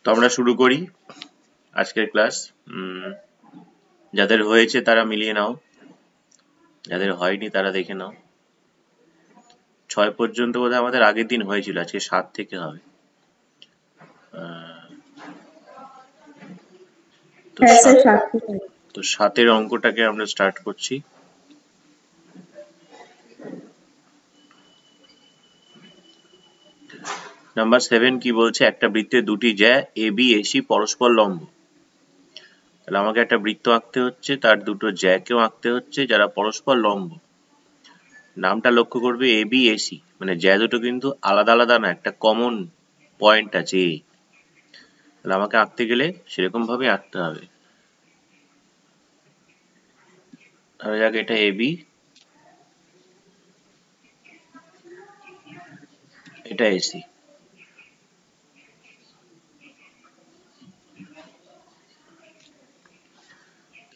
তো আমরা শুরু করি আজকের ক্লাস। যাদের হয়েছে তারা মিলিয়ে নাও, যাদের হয়নি তারা দেখে নাও। 6 পর্যন্ত বোধহয় আমাদের আগের দিন হয়েছিল, আজকে 7 থেকে হবে। তো 7-এর অঙ্কটাকে আমরা স্টার্ট করছি। নাম্বার 7 কি বলছে? একটা বৃত্তে দুটি জ্যা এ বি এসি পরস্পর লম্ব। তাহলে আমাকে একটা বৃত্ত আঁকতে হচ্ছে, তার দুটো জ্যাকেও আঁকতে হচ্ছে যারা পরস্পর লম্ব। নামটা লক্ষ্য করবে এ বি এসি, মানে জ্যা দুটো কিন্তু আলাদা আলাদা না, একটা কমন পয়েন্ট আছে। তাহলে আমাকে আঁকতে গেলে সেরকম ভাবে আঁকতে হবে। ধরা যাক এটা এ বি, এটা এসি।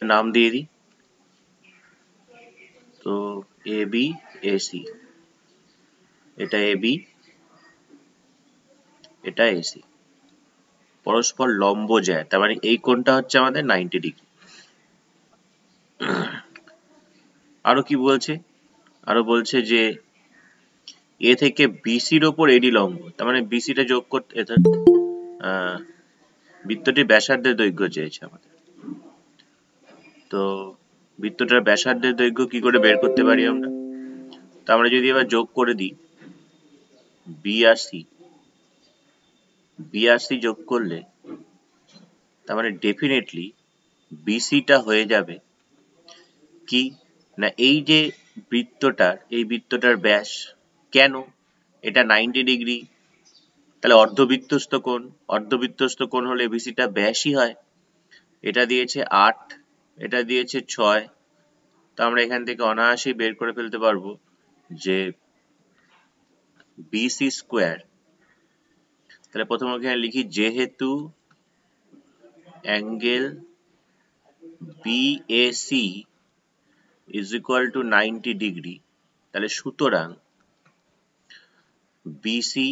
নাম দিয়ে দিই, তো এ বি এসি, এটা এ বি, এটা এসি, পরস্পর লম্ব জ্যা, তার মানে এই কোণটা হচ্ছে আমাদের 90 ডিগ্রি। আরো কি বলছে? আরো বলছে যে এ থেকে বিসির ওপর এডি লম্ব, তার মানে বিসিটা যোগ করতে, বৃত্তটির ব্যাসার্ধের দৈর্ঘ্য চেয়েছে আমাদের। তো বৃত্তটার ব্যাসার্ধের দৈর্ঘ্য কি করে বের করতে পারি আমরা? তো আমরা যদি এবার যোগ করে দিই বি আর সি যোগ করলে, তার মানে ডেফিনেটলি বিসিটা হয়ে যাবে কি না, এই যে বৃত্তটার ব্যাস, কেন এটা 90 ডিগ্রি, তাহলে অর্ধবৃত্তস্থ কোণ হলে বিসিটা ব্যাসই হয়। এটা দিয়েছে 8, এটা দিয়েছে 6, তো আমরা এখান থেকে অনায়াসেই বের করে ফেলতে পারবো যে বিসি স্কোয়ার। তাহলে প্রথমে এখানে লিখি, যেহেতু angle BAC is equal two 90 degree, তাহলে সুতরাং বিসি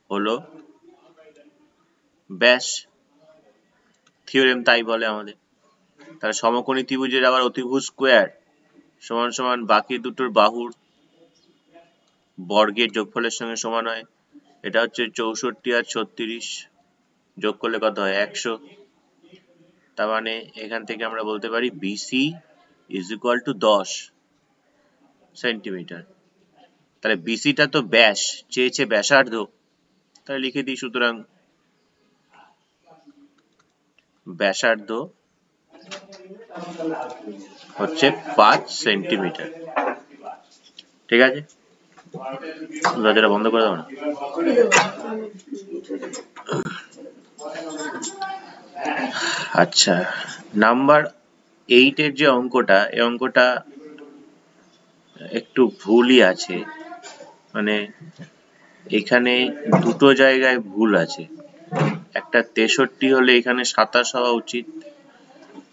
হলো ব্যাস। থিওরেম তাই বলে আমাদের। তাহলে সমকোণী ত্রিভুজের আবার অতিভুজ স্কোয়ার সমান সমান বাকি দুটোর বাহুর বর্গের যোগফলের সঙ্গে সমান হয়। এটা হচ্ছে 64 আর 36, যোগ করলে কত হয়? 100। তার মানে এখান থেকে আমরা বলতে পারি BC is equal to 10 centimetre. তাহলে বিসিটা তো ব্যাস চেয়েছে, ব্যাসার্ধ, তাহলে লিখে দিই, সুতরাং ব্যাসার্ধ হচ্ছে 5 সেন্টিমিটার। ঠিক আছে, দরজাটা বন্ধ করে দাও না। আচ্ছা, নাম্বার 8 এর যে অঙ্কটা, এই অঙ্কটা একটু ভুলই আছে, মানে এখানে দুটো জায়গায় ভুল আছে। একটা 63 হলে এখানে 27 হওয়া উচিত,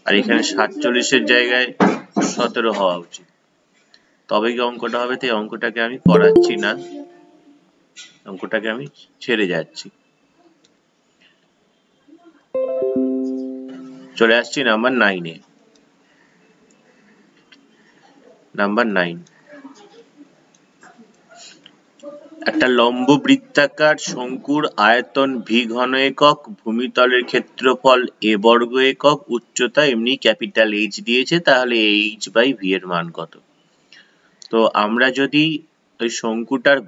আর এখানে 47-এর জায়গায় 17 হওয়া উচিত, তবে কি অঙ্কটা হবে। তাই অঙ্কটাকে আমি করাচ্ছি না, অঙ্কটাকে আমি ছেড়ে যাচ্ছি। চলে আসছি নাম্বার 9-এ। নাম্বার 9, একটা লম্ব বৃত্তাকার শঙ্কুর আয়তন ভি ঘন একক, ভূমিতলের ক্ষেত্রফল এ বর্গ একক, উচ্চতা এমনি ক্যাপিটাল এইচ দিয়েছে, তাহলে এইচ বাই ভি এর মান কত? তো আমরা যদি ওই শঙ্কুটার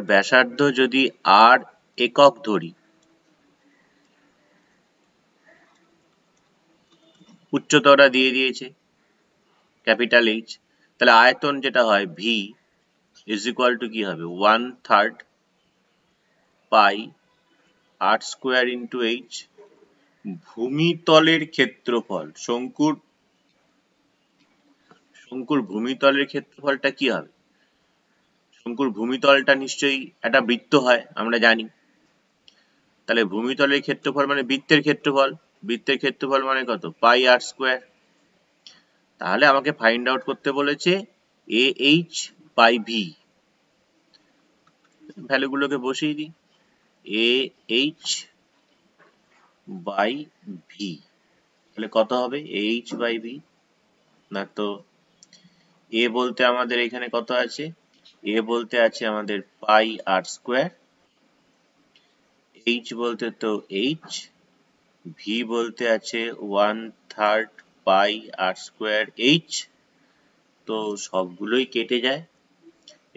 ব্যাসার্ধ যদি আর একক ধরি, উচ্চতাটা দিয়ে দিয়েছে ক্যাপিটাল এইচ, তাহলে আয়তন যেটা হয় ভি ইজ ইকুয়াল টু কি হবে? 1/3 পাই আর স্কোয়ার ইন্টু এইচ। ভূমিতলের ক্ষেত্রফল, শঙ্কুর ভূমিতলের ক্ষেত্রফলটা কি হবে? শঙ্কুর ভূমিতলটা নিশ্চয়ই একটা বৃত্ত হয়, আমরা জানি। তাহলে ভূমিতলের ক্ষেত্রফল মানে বৃত্তের ক্ষেত্রফল, বৃত্তের ক্ষেত্রফল মানে কত? পাই আর স্কোয়ার। তাহলে আমাকে ফাইন্ড আউট করতে বলেছে AH বাই V, ভ্যালুগুলোকে বসিয়ে দিই। AH বাই V, তাহলে কত হবে AH বাই V? না তো A বলতে আমাদের এখানে কত আছে? A বলতে আছে আমাদের পাই আর স্কোয়ার, H বলতে তো H, V বলতে আছে 1/3 পাই আর স্কোয়ার H। তো সবগুলোই কেটে যায়,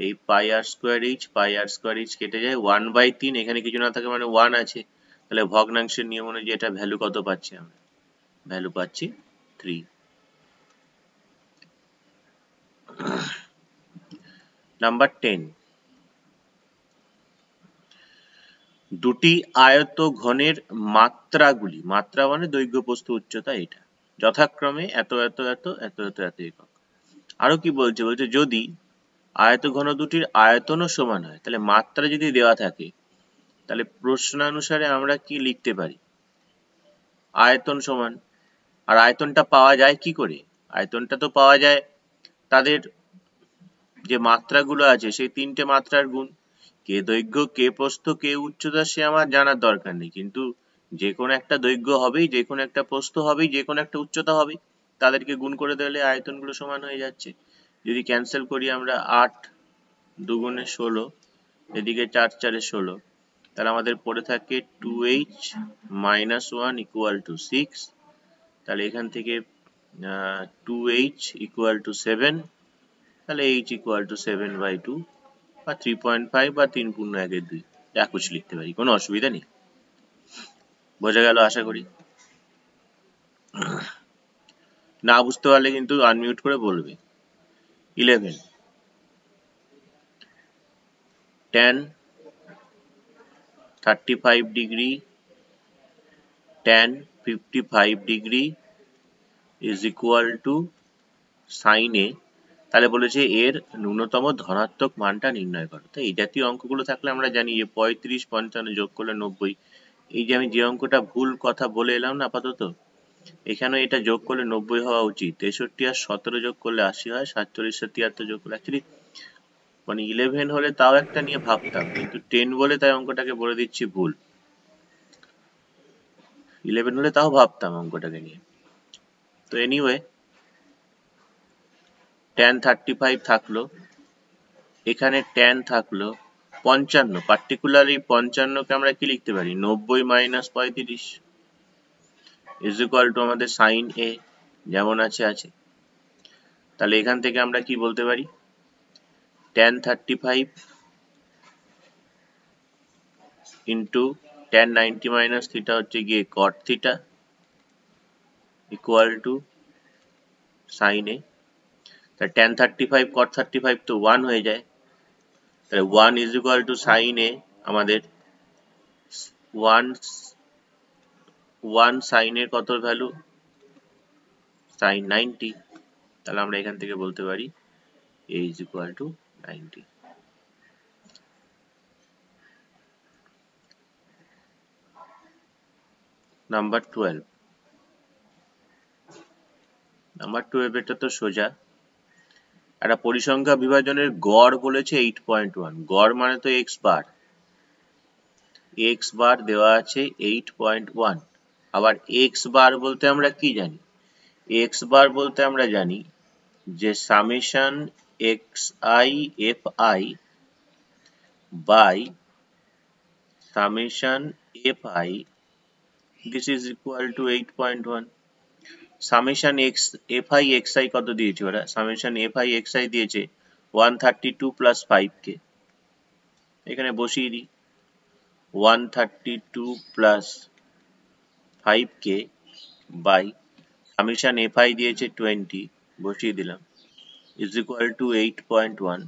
এই পাই আর স্কোয়ার H, পাই আর স্কোয়ার H কেটে যায়, 1/3, এখানে কিছু না থাকে মানে 1 আছে, তাহলে ভগ্নাংশের নিয়ম অনুযায়ী এটা ভ্যালু কত পাচ্ছি আমরা? ভ্যালু পাচ্ছি 3। নাম্বার 10, দুটি আয়ত ঘনের মাত্রাগুলি, মাত্রা মানে দৈর্ঘ্য প্রস্থ উচ্চতা, এটা যথাক্রমে এত এত এত এত এত এত একক। আরো কি বলছে? বলছে যদি আয়ত ঘন দুটির আয়তনও সমান হয়, তাহলে মাত্রা যদি দেওয়া থাকে, তাহলে প্রশ্নানুসারে আমরা কি লিখতে পারি? আয়তন সমান। আর আয়তনটা পাওয়া যায় কি করে? আয়তনটা তো পাওয়া যায় তাদের যে মাত্রাগুলো আছে সেই তিনটে মাত্রার গুণ। কে দৈর্ঘ্য, কে প্রস্থ, কে উচ্চতা সে আমার জানার দরকার নেই, কিন্তু যে কোনো একটা দৈর্ঘ্য হবেই, যে কোনো একটা প্রস্থ হবেই, যে কোনো একটা উচ্চতা হবেই, তাদেরকে গুণ করে দিলে আয়তনগুলো সমান হয়ে যাচ্ছে। যদি ক্যান্সেল করি আমরা, 8 2 × 16, এদিকে 4 4 16, তাহলে আমাদের পড়ে থাকে 2h - 1 = 6। তাহলে এখান থেকে 2h = 7, তাহলে h = 7/2 বা 3.5 বা 3 পূর্ণ 1/2, যা খুশি লিখতে পারি, কোনো অসুবিধা নেই। বোঝা গেল আশা করি। না বুঝতে পারলে কিন্তু আনমিউট করে বলবে। 11, tan 35 degree tan 55 degree is equal to sin A। তাহলে বলেছে এর ন্যূনতম ধনাত্মক মানটা নির্ণয় করো। তো এই জাতীয় অঙ্কগুলো থাকলে আমরা জানি যে 35 55 যোগ করলে 90। এই যে আমি যে অঙ্কটা ভুল কথা বলে এলাম না আপাতত, এখানে এটা যোগ করলে 90 হওয়া উচিত। 63 আর 17 যোগ করলে 80 হয়, 47 আর 73 যোগ করলে অ্যাকচুয়ালি মানে 11 হলে তাও একটা নিয়ে ভাবতাম, কিন্তু 10 বলে তাই অঙ্কটাকে বলে দিচ্ছি ভুল। 11 হলে তাও ভাবতাম অঙ্কটাকে নিয়ে। তো এনিওয়ে, tan 35 থাকলো, এখানে tan থাকলো 55, পার্টিকুলারলি 55কে আমরা কি লিখতে পারি? 90 - 35 is equal to আমাদের sin A, যেমন আছে আছে। তাহলে এখান থেকে আমরা কি বলতে পারি? tan 35 into tan 90 minus theta হচ্ছে গিয়ে cot theta equal to sin A। তাহলে tan 35 cot 35 তো 1 হয়ে যায়, তাহলে 1 is equal to sin A আমাদের 1 sin এর কত ভ্যালু? sin 90। তাহলে আমরা এখান থেকে বলতে পারি A is equal to 90। Number 12, number 12 এটা তো সোজা। একটা পরিসংখ্যা বিভাজনের গড় বলেছে 8.1, গড় মানে তো x বার, x বার দেওয়া আছে 8.1। আবার x বার বলতে আমরা কি জানি? x বার বলতে আমরা জানি যে summation xi fi by summation fi, this is equal to 8.1। Summation x fi xi কত দিয়েছে ওরা? সামেশন fi xi দিয়েছে 132 plus 5k, এখানে বসিয়ে দিই 132 plus 5k by summation fi দিয়েছে 20, বসিয়ে দিলাম, is equal to 8.1।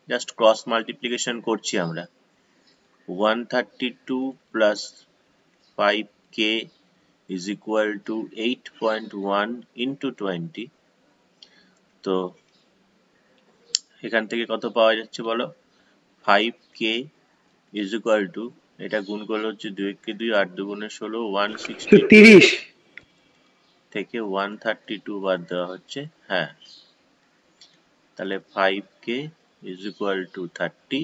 Just cross multiplication করছি আমরা, 132 plus 5k is equal to 8.1 into 20। তো এখান থেকে কত পাওয়া যাচ্ছে বলো? 5k is equal to, এটা গুণ করলে হচ্ছে 2 × 2 8 2 × 16 162 থেকে 132 বাদ দেওয়া হচ্ছে, হ্যাঁ তাহলে 5k ইজ ইকুয়াল টু 30,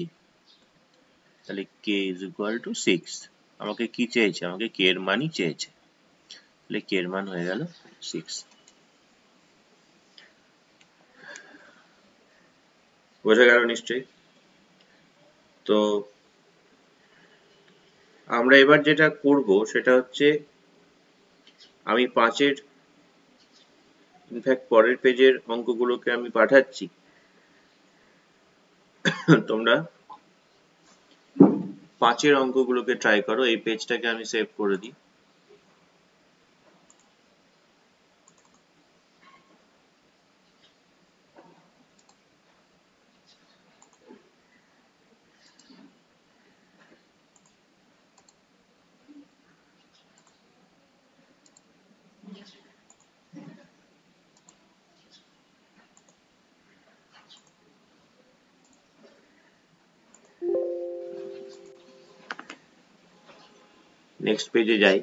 তাহলে k ইজ ইকুয়াল টু 6। আমাকে কি চেয়েছে? আমাকে k এর মানই চেয়েছে, তাহলে k এর মান হয়ে গেল 6। বোঝা গেল নিশ্চয়ই? তো আমরা এবার যেটা করব সেটা হচ্ছে, আমি 5-এর ইনফ্যাক্ট পরের পেজের অঙ্কগুলোকে আমি পাঠাচ্ছি, তোমরা 5-এর অঙ্কগুলোকে ট্রাই করো। এই পেজটাকে আমি সেভ করে দিই। নেক্সট পেজে যাই।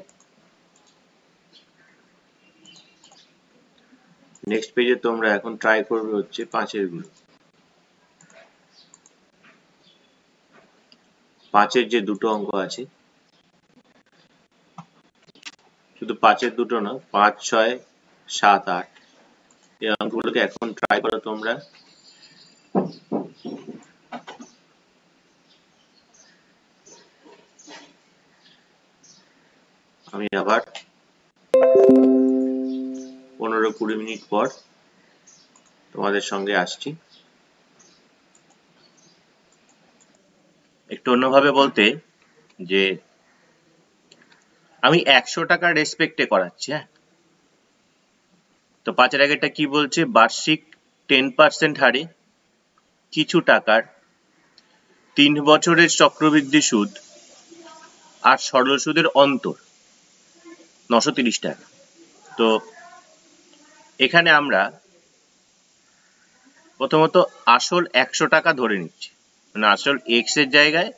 নেক্সট পেজে তোমরা এখন ট্রাই করবে হচ্ছে 5-এর গুলো। 5-এর যে দুটো অঙ্ক আছে, শুধু 5-এর দুটো না, 5, 6, 7, 8 এই অঙ্কগুলোকে এখন ট্রাই করো তোমরা। আমি আবার 15-20 মিনিট পর তোমাদের সঙ্গে আসছি। একটু অন্যভাবে বলতে, যে আমি 100 টাকা রেসপেক্টে করাচ্ছি। হ্যাঁ, তো 5-এর আগেরটা কি বলছে? বার্ষিক 10% হারে কিছু টাকার 3 বছরের চক্রবৃদ্ধি সুদ আর সরল সুদের অন্তর 930 টাকা। তো এখানে আমরা প্রথমত আসল 100 টাকা ধরে নিচ্ছি, মানে আসল x এর জায়গায়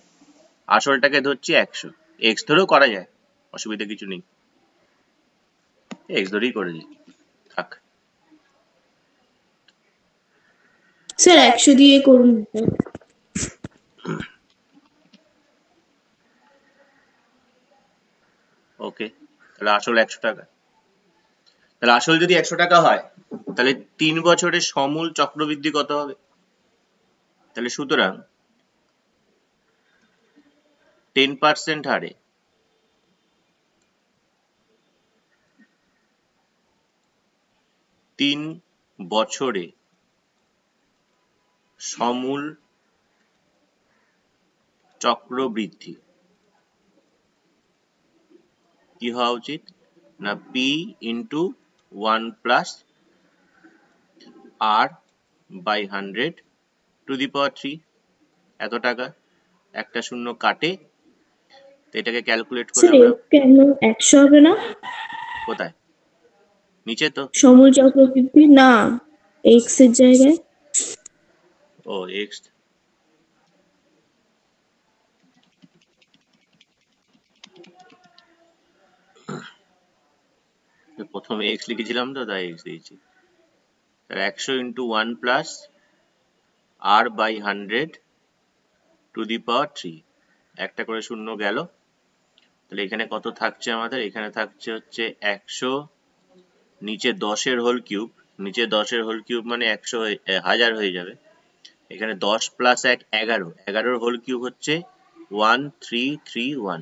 আসলটাকে ধরছি 100। x ধরেও করা যায়, অসুবিধা কিছু নেই, x ধরেই করে দিই, থাক। স্যার 100 দিয়ে করুন। ওকে, তাহলে আসল 100 টাকা। তাহলে আসল যদি 100 টাকা হয়, তাহলে 3 বছরের সমূল চক্রবৃদ্ধি কত হবে? তাহলে সুতরাং 10% হারে 3 বছরে সমূল চক্রবৃদ্ধি কি হওয়া উচিত? না p into 1 plus r by 100 to the power 3। এত টাকা, একটা শূন্য কাটে, তো এটাকে ক্যালকুলেট করে স্যার আমরা কেন 100 হবে না? কোথায়? নিচে তো। সমূল চক্রবৃদ্ধি না, x এর জায়গায়। ও x, প্রথমে x লিখেছিলাম তো তাই x দিয়েছি। 100 into 1 plus r by 100 to the power 3, একটা করে শূন্য গেল। তাহলে এখানে কত থাকছে আমাদের? এখানে থাকছে হচ্ছে 100, নিচে 10-এর হোল কিউব, নিচে 10-এর হোল কিউব মানে 100 1000 হয়ে যাবে। এখানে 10 প্লাস 1 11, 11-এর হোল কিউব হচ্ছে 1331।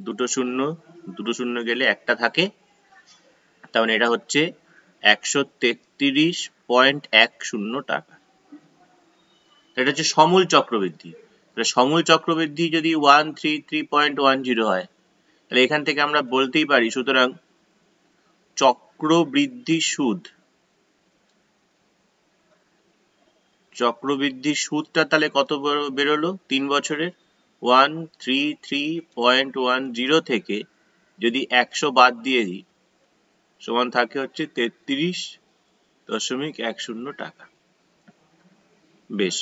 দুটো শূন্য, দুটো শূন্য গেলে একটা থাকে, তার মানে এটা হচ্ছে 133.10 টাকা। এটা হচ্ছে সমূল চক্রবৃদ্ধি। তাহলে সমূল চক্রবৃদ্ধি যদি 133.10 হয়, তাহলে এখান থেকে আমরা বলতেই পারি, সুতরাং চক্রবৃদ্ধি সুদ, চক্রবৃদ্ধি সুদটা তাহলে কত বেরোলো 3 বছরের? 133.10 থেকে যদি 100 বাদ দিয়ে দিই, সমান থাকে হচ্ছে 33.10 টাকা। বেশ,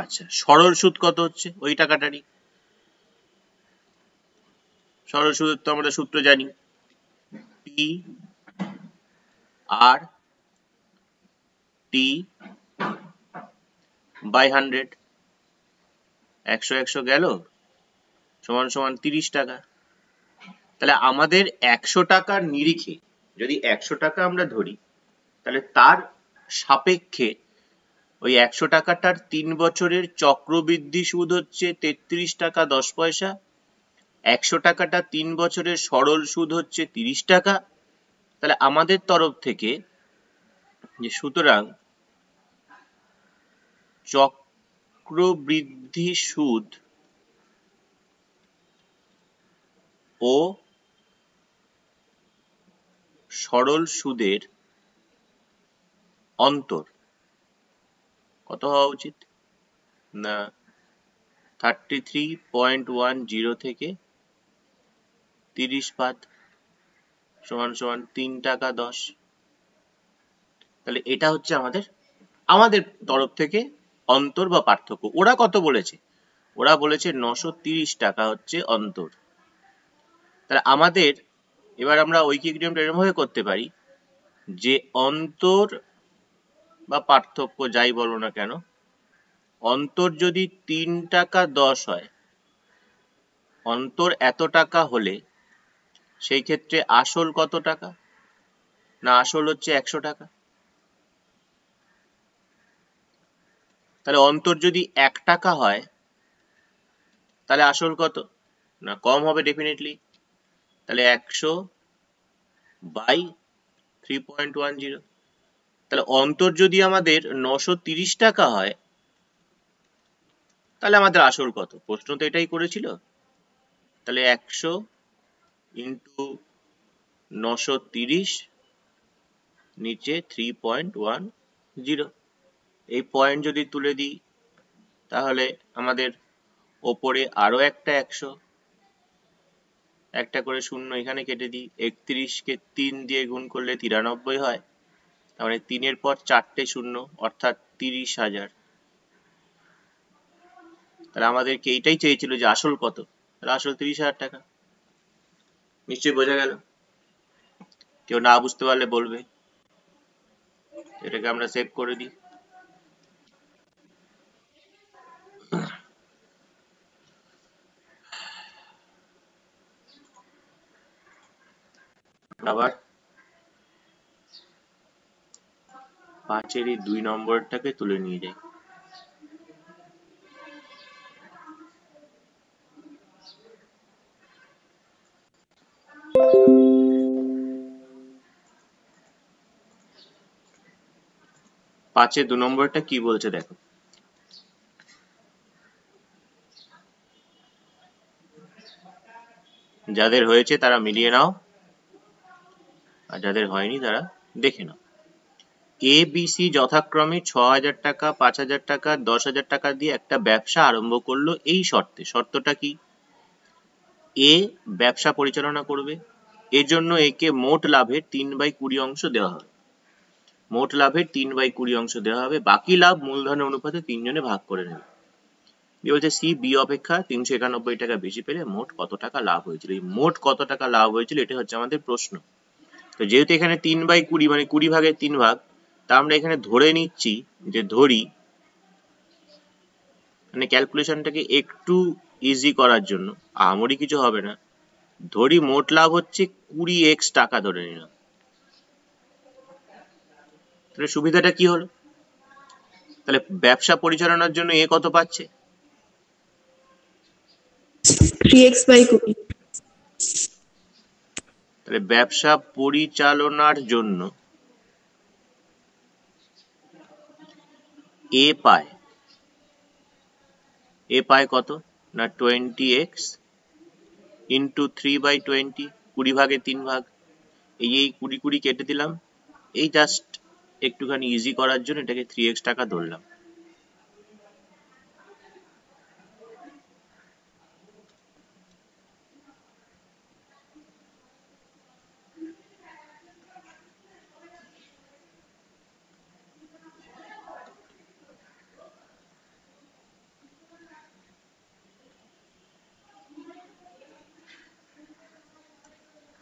আচ্ছা সরল সুদ কত হচ্ছে ওই টাকাটারই। সরল সুদের তো আমরা সূত্র জানি, পি আর টি বাই 100, 100 গেল সমান সমান 30 টাকা। তাহলে আমাদের 100 টাকার নিরিখে যদি 100 টাকা আমরা ধরি, তাহলে তার সাপেক্ষে ওই 100 টাকাটার 3 বছরের চক্রবৃদ্ধি সুদ হচ্ছে 33 টাকা 10 পয়সা, 100 টাকাটা 3 বছরের সরল সুদ হচ্ছে 30 টাকা। তাহলে আমাদের তরফ থেকে যে সুতরাং চক্রবৃদ্ধি সুদ ও সরল সুদের অন্তর কত হওয়া উচিত না 33.10 থেকে 30 বাদ সমান সমান 3 টাকা 10। তাহলে এটা হচ্ছে আমাদের তরফ থেকে অন্তর বা পার্থক্য। ওরা কত বলেছে? ওরা বলেছে 930 টাকা হচ্ছে অন্তর। তাহলে আমাদের এবার আমরা ঐকিক নিয়মটা এরকম ভাবে করতে পারি যে অন্তর বা পার্থক্য যাই বলো না কেন, অন্তর যদি 3 টাকা 10 হয়, অন্তর এত টাকা হলে সেই ক্ষেত্রে আসল কত টাকা না আসল হচ্ছে 100 টাকা। তাহলে অন্তর যদি 1 টাকা হয় তাহলে আসল কত না কম হবে ডেফিনেটলি। তাহলে 100 বাই 3.10। তাহলে অন্তর যদি আমাদের 930 টাকা হয় তাহলে আমাদের আসল কত? প্রশ্ন তো এটাই করেছিল। তাহলে 100 ইন্টু 930 নিচে 3.10। এই পয়েন্ট যদি তুলে দিই তাহলে আমাদের ওপরে আরো একটা 100, একটা করে শূন্য এখানে কেটে দিই, 31 কে 3 দিয়ে গুণ করলে 93 হয়। তার মানে 3 এর পর 4টে শূন্য অর্থাৎ 30,000। তাহলে আমাদেরকে এইটাই চেয়েছিল যে আসল কত, তাহলে আসল 30,000 টাকা। নিশ্চয়ই বোঝা গেল? কেউ না বুঝতে পারলে বলবে। এটাকে আমরা সেভ করে দিই। আবার 5-এর এই 2 নম্বরটাকে তুলে নিয়ে যাই। পাঁচে 2 নম্বরটা কি বলছে দেখো। যাদের হয়েছে তারা মিলিয়ে নাও, আর যাদের হয়নি তারা দেখে নাও। এ বি সি যথাক্রমে 6,000 টাকা, 5,000 টাকা, 10,000 টাকা দিয়ে একটা ব্যবসা আরম্ভ করলো এই শর্তে। শর্তটা কি? এ ব্যবসা পরিচালনা করবে, এর জন্য একে মোট লাভের 3/20 অংশ দেওয়া হবে। মোট লাভের 3/20 অংশ দেওয়া হবে, বাকি লাভ মূলধনের অনুপাতে 3 জনে ভাগ করে নেবে। দিয়ে বলছে সি বি অপেক্ষা 391 টাকা বেশি পেলে মোট কত টাকা লাভ হয়েছিল। এই মোট কত টাকা লাভ হয়েছিল এটা হচ্ছে আমাদের প্রশ্ন। তো যেহেতু এখানে 3/20 মানে 20 ভাগের 3 ভাগ, তা আমরা এখানে ধরে নিচ্ছি যে ধরি, মানে ক্যালকুলেশনটাকে একটু ইজি করার জন্য, আহামরি কিছু হবে না, ধরি মোট লাভ হচ্ছে 20x টাকা ধরে নিলাম। তাহলে সুবিধাটা কি হলো? তাহলে ব্যবসা পরিচালনার জন্য এ কত পাচ্ছে? 3x/20। তাহলে ব্যবসা পরিচালনার জন্য এ পায় কত না 20x ইন্টু 3/20, 20 ভাগের 3 ভাগ। এই 20 কেটে দিলাম, এই জাস্ট একটুখানি ইজি করার জন্য এটাকে 3x টাকা ধরলাম।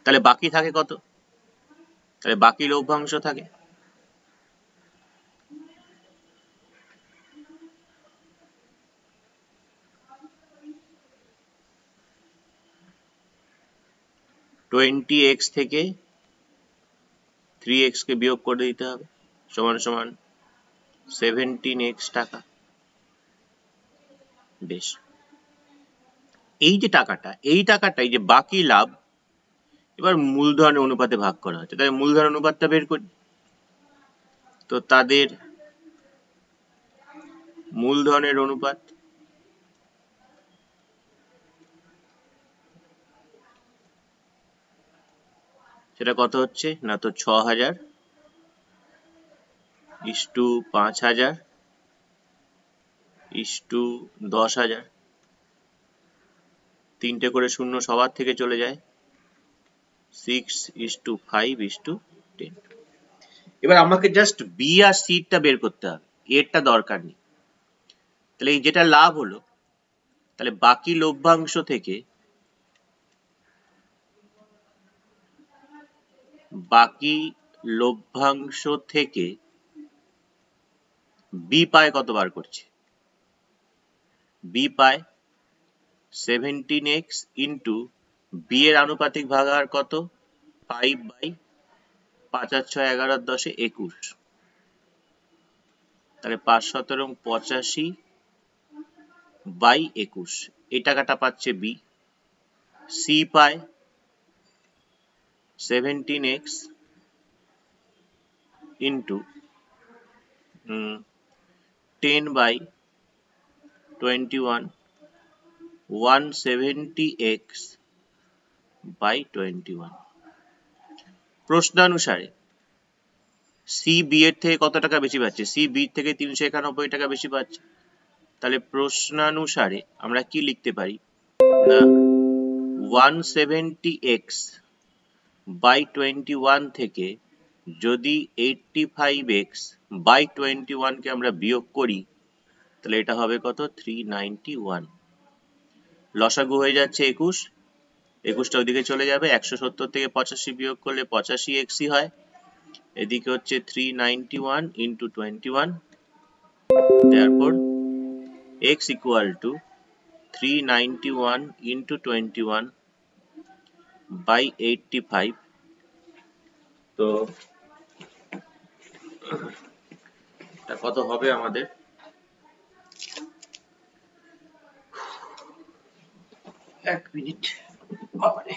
তাহলে বাকি থাকে কত? তাহলে বাকি লভ্যাংশ থাকে 20x থেকে 3x কে বিয়োগ করে দিতে হবে, সমান সমান 17x টাকা। বেশ, এই যে টাকাটা, এই যে বাকি লাভ এবার মূলধনের অনুপাতে ভাগ করা হচ্ছে, তাই মূলধন অনুপাতটা বের করি। তো তাদের মূলধনের অনুপাত সেটা কত হচ্ছে না, তো 6000 ইস্টু 5000 ইস্টু 10000, তিনটে করে শূন্য সবার থেকে চলে যায়, 6:5:10। এবার আমাকে জাস্ট বি আর সিটা বের করতে হবে, এরটা দরকার নেই। তাহলে এই যেটা লাভ হলো, তাহলে বাকি লভ্যাংশ থেকে বি পায় কত বার করছে, বি পায় 17x ইন্টু বি এর আনুপাতিক ভাগাহার কত, 5/5 আর 6 11 10 21, তাহলে 5/17 85/21, এই টাকাটা পাচ্ছে বি। সি পায় 17x into 10/21, 170x/21। প্রশ্নানুসারে C B এর থেকে কত টাকা বেশি পাচ্ছে, সি বি থেকে 391 টাকা বেশি পাচ্ছে। তাহলে প্রশ্নানুসারে আমরা কি লিখতে পারি না, 170x/21 থেকে যদি 85x/21 কে আমরা বিয়োগ করি, তাহলে এটা হবে কত, 391। লসাগু হয়ে যাচ্ছে 21, 21টা ওইদিকে চলে যাবে, 170 থেকে 85 বিয়োগ করলে 85x হয়, এদিকে হচ্ছে 391 into 21, therefore x equal to 391 into 21 by 85। তো এটা কত হবে আমাদের, এক মিনিট বাবারে,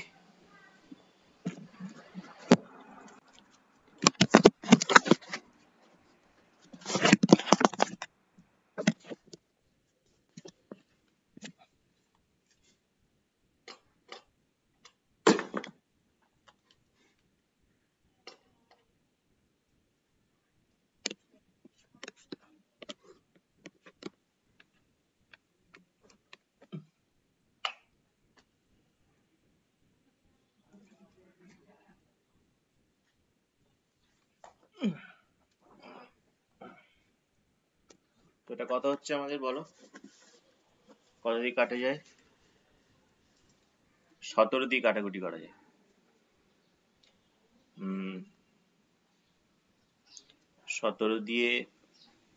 তো এটা কত হচ্ছে আমাদের বলো, কত দিয়ে কাটে যায়, 17 দিয়ে কাটাকুটি করা যায়। 17 দিয়ে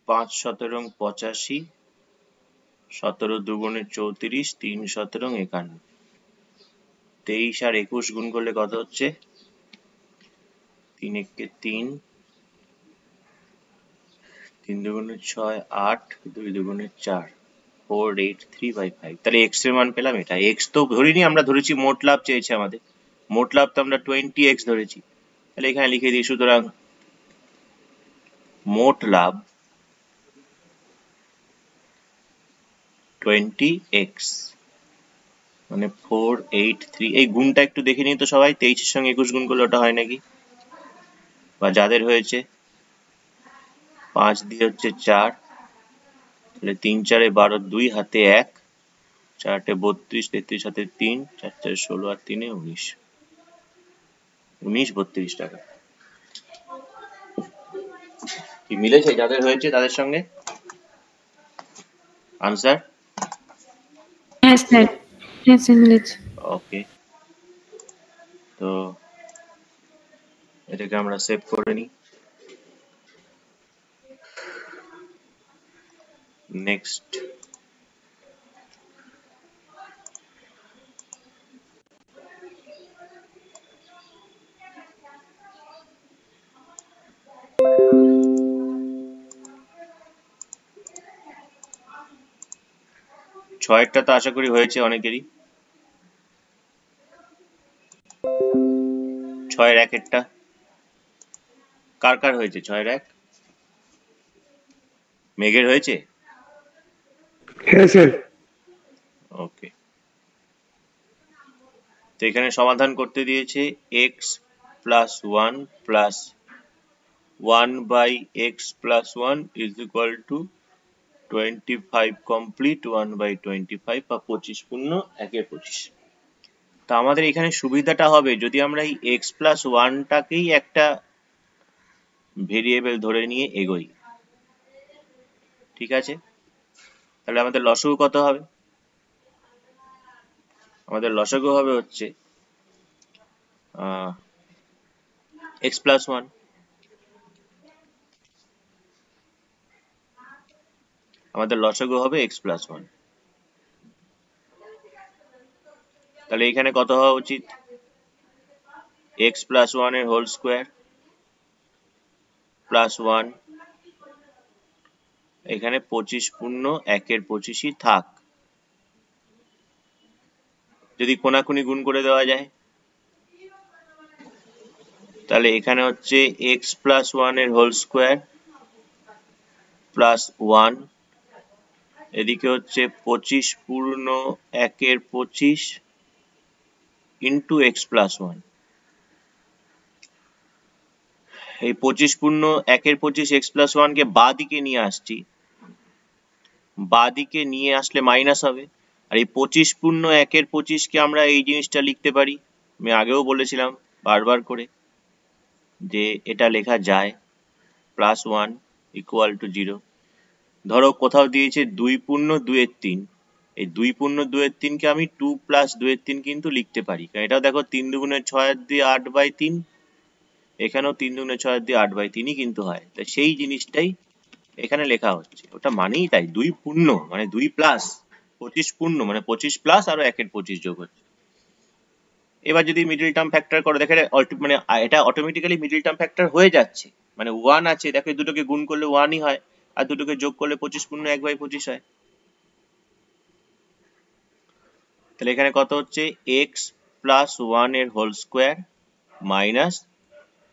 5×17 85, 17 দুগুণে 34, 3×17 51, 23 আর 21 গুণ করলে কত হচ্ছে, 3 একে 3, 3 দুগুণে 6 8, 2 দুগুণে 4, 483/5। তাহলে x এর মান পেলাম এটা। x তো ধরিনি আমরা, ধরেছি মোট লাভ চেয়েছে আমাদের, মোট লাভ তো আমরা 20x ধরেছি, তাহলে এখানে লিখে দিই, সুতরাং মোট লাভ 20x মানে 483। এই গুণটা একটু দেখে নিই তো সবাই, 23 এর সঙ্গে 21 গুণ করলে ওটা হয় নাকি, বা যাদের হয়েছে 5 দিয়ে হচ্ছে 4, তাহলে 3 4 12, 2 হাতে 1, 4 32, 33 হাতে 3, 4 4 16 আর 3 19, 1932 টাকা। কি মিলেছে যাদের হয়েছে তাদের সঙ্গে আনসার? হ্যাঁ স্যার, হ্যাঁ স্যার মিলেছে। ওকে, তো এটাকে আমরা সেভ করে নিই। নেক্সট, ছয়েরটা তো আশা করি হয়েছে অনেকেরই। 6-এর 1-এরটা কার কার হয়েছে? 6-এর 1 মেঘের হয়েছে? হ্যাঁ স্যার। ওকে, তো এখানে সমাধান করতে দিয়েছে x plus 1 plus 1 by x plus 1 is equal to 25 complete 1 by 25 বা 25 পূর্ণ 1/25। তো আমাদের এখানে সুবিধাটা হবে যদি আমরা এই x প্লাস 1টাকেই একটা ভেরিয়েবল ধরে নিয়ে এগোই। ঠিক আছে, তাহলে আমাদের লসাগু কত হবে? আমাদের লসাগু হবে হচ্ছে x প্লাস 1। আমাদের লসাগু হবে x প্লাস 1। তাহলে এখানে কত হওয়া উচিত? x প্লাস 1 এর হোল স্কোয়ার প্লাস 1, এখানে 25 পূর্ণ 1/25ই থাক। যদি কোনাকুনি গুণ করে দেওয়া যায় তাহলে এখানে হচ্ছে x প্লাস 1 এর হোল স্কোয়ার প্লাস 1, এদিকে হচ্ছে 25 পূর্ণ 1/25 ইন্টু x প্লাস 1। এই 25 পূর্ণ 1/25 x প্লাস 1 কে বাঁ দিকে নিয়ে আসছি, বাঁ দিকে নিয়ে আসলে মাইনাস হবে। আর এই 25 পূর্ণ 1/25 কে আমরা এই জিনিসটা লিখতে পারি, আমি আগেও বলেছিলাম বারবার করে, যে এটা লেখা যায় প্লাস 1 ইকুয়াল টু 0। ধরো কোথাও দিয়েছে 2 পূর্ণ 2/3, এই 2 পূর্ণ 2/3 কে আমি 2 প্লাস 2/3 কিন্তু লিখতে পারি, কারণ এটাও দেখো 3 দুগুণে 6 দিয়ে 8/3, এখানেও 3 দুগুণে 6 দিয়ে 8/3ই কিন্তু হয়। তাই সেই জিনিসটাই এখানে লেখা হচ্ছে, ওটা মানেই তাই 2 পূর্ণ মানে 2 প্লাস 25 পূর্ণ মানে 25 প্লাস আরো 1/25 যোগ হচ্ছে। এবার যদি মিডল টার্ম ফ্যাক্টর করো দেখে মানে এটা অটোমেটিক্যালি মিডল টার্ম ফ্যাক্টর হয়ে যাচ্ছে, মানে 1 আছে দেখো দুটোকে গুণ করলে 1ই হয় আর দুটোকে যোগ করলে 25 পূর্ণ 1/25 হয়। তাহলে এখানে কত হচ্ছে x প্লাস 1 এর whole square minus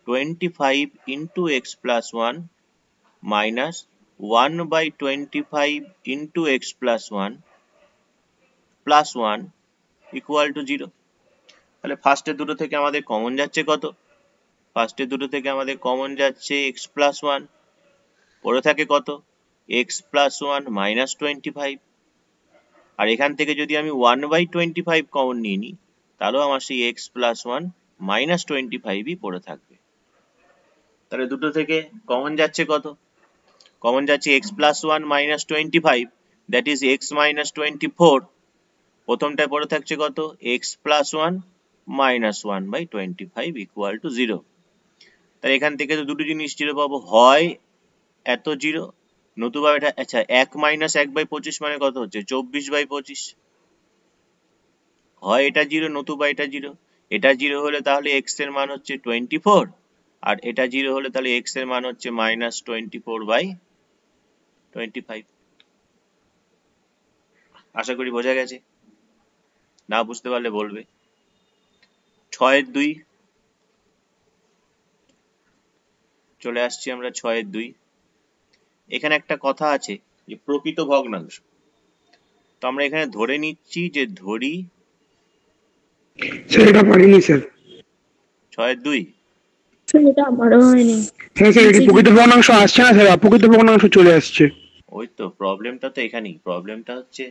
25 into x plus 1 minus 1/25 into x plus 1 plus 1 equal to 0। তাহলে ফার্স্টের দুটো থেকে আমাদের কমন যাচ্ছে কত? ফার্স্টের দুটো থেকে আমাদের কমন যাচ্ছে x প্লাস 1, পড়ে থাকে কত? x plus 1 minus 25। আর এখান থেকে যদি আমি 1/25 কমন নিয়ে নিই তাহলেও আমার সেই x প্লাস 1 মাইনাস 25ই পড়ে থাকবে। তাহলে দুটো থেকে কমন যাচ্ছে কত? কমন যাচ্ছে x plus 1 minus 25, that is x minus 24। প্রথমটায় পড়ে থাকছে কত? x plus 1 minus 1/25 equal to 0। তাহলে এখান থেকে তো দুটো জিনিস 0 পাবো, হয় এত 0, নতুবা এটা আচ্ছা 1 মাইনাস 1/25 মানে কত হচ্ছে? 24/25। হয় এটা 0 নতুবা এটা 0। এটা 0 হলে তাহলে x এর মান হচ্ছে 24, আর এটা 0 হলে তাহলে x এর মান হচ্ছে মাইনাস 24/25। আশা করি বোঝা গেছে, না বুঝতে পারলে বলবে। 6-এর 2 চলে আসছি আমরা 6-এর 2। এখানে একটা কথা আছে যে প্রকৃত ভগ্নাংশ, তো আমরা এখানে ধরে নিচ্ছি যে ধরি স্যার এটা পারিনি স্যার। 6-এর 2 স্যার এটা আমারও হয়নি। হ্যাঁ স্যার, এটি প্রকৃত ভগ্নাংশ আসছে না স্যার, অপ্রকৃত ভগ্নাংশ চলে আসছে। ওই তো প্রবলেমটা তো এখানেই, প্রবলেমটা হচ্ছে